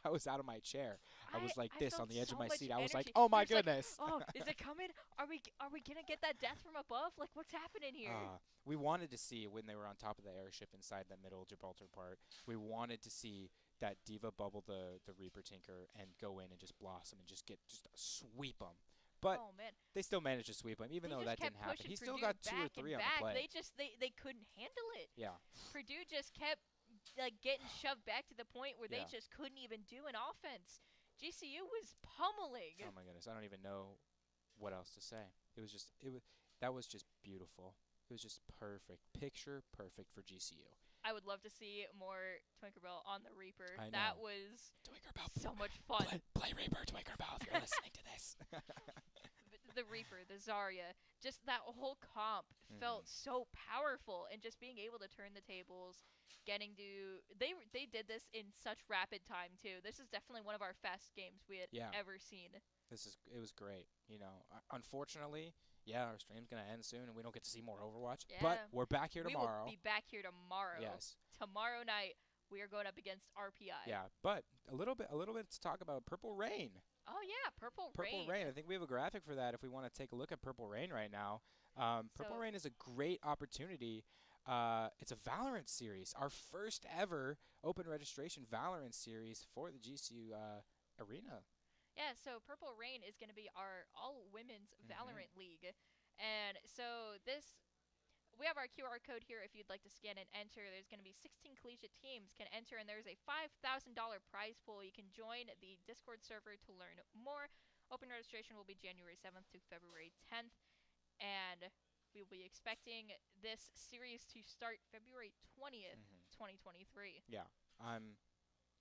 I was out of my chair. I was like this felt on the edge so of my much seat. I was like, energy. oh my You're just goodness. like, oh, is it coming? Are we gonna get that death from above? Like, what's happening here? We wanted to see when they were on top of the airship inside that middle Gibraltar part. We wanted to see that Diva bubble the Reaper Tinker and go in and just blossom and just sweep them. But Oh man, they still managed to sweep him, even they though just that kept didn't happen. pushing He still Purdue got 2 or back 3 and on the back. play. They couldn't handle it. Yeah, Purdue just kept like getting shoved back to the point where Yeah. they just couldn't even do an offense. GCU was pummeling. oh my goodness, I don't even know what else to say. That was just beautiful. It was just perfect, picture perfect for GCU. I would love to see more Twinkerbell on the Reaper. I That know. was Twinkerbell, so much fun. play Reaper, Twinkerbell, if you're listening to this. The Reaper, the Zarya, just that whole comp felt so powerful, and just being able to turn the tables, getting to they did this in such rapid time too. This is definitely one of our fastest games we had Yeah. ever seen. It was great. Unfortunately, yeah, our stream's gonna end soon, and we don't get to see more Overwatch. Yeah. But we're back here We tomorrow. will be back here tomorrow. Yes. Tomorrow night we are going up against RPI. Yeah, but a little bit to talk about Purple Rain. Oh yeah, Purple Purple Rain. I think we have a graphic for that if we want to take a look at Purple Rain right now. Purple So- Rain is a great opportunity. It's a Valorant series, our first ever open registration Valorant series for the GCU arena. Yeah, so Purple Rain is going to be our all-women's Valorant league. And so we have our QR code here if you'd like to scan and enter. There's going to be 16 collegiate teams can enter, and there's a $5,000 prize pool. You can join the Discord server to learn more. Open registration will be January 7th to February 10th. And We will be expecting this series to start February 20th, Mm-hmm. 2023. Yeah. I'm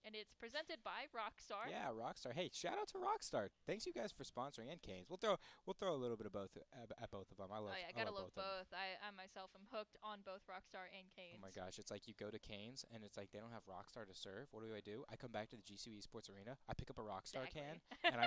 And it's presented by Rockstar. Yeah, Rockstar. Hey, shout out to Rockstar. Thanks you guys for sponsoring and Canes. We'll throw a little bit of both at both of them. Oh yeah, I gotta love love both of them. both. I myself am hooked on both Rockstar and Oh my Canes. gosh, it's like you go to Canes and it's like they don't have Rockstar to serve. What do? I come back to the GCU Esports Arena. I pick up a Rockstar Exactly. can and I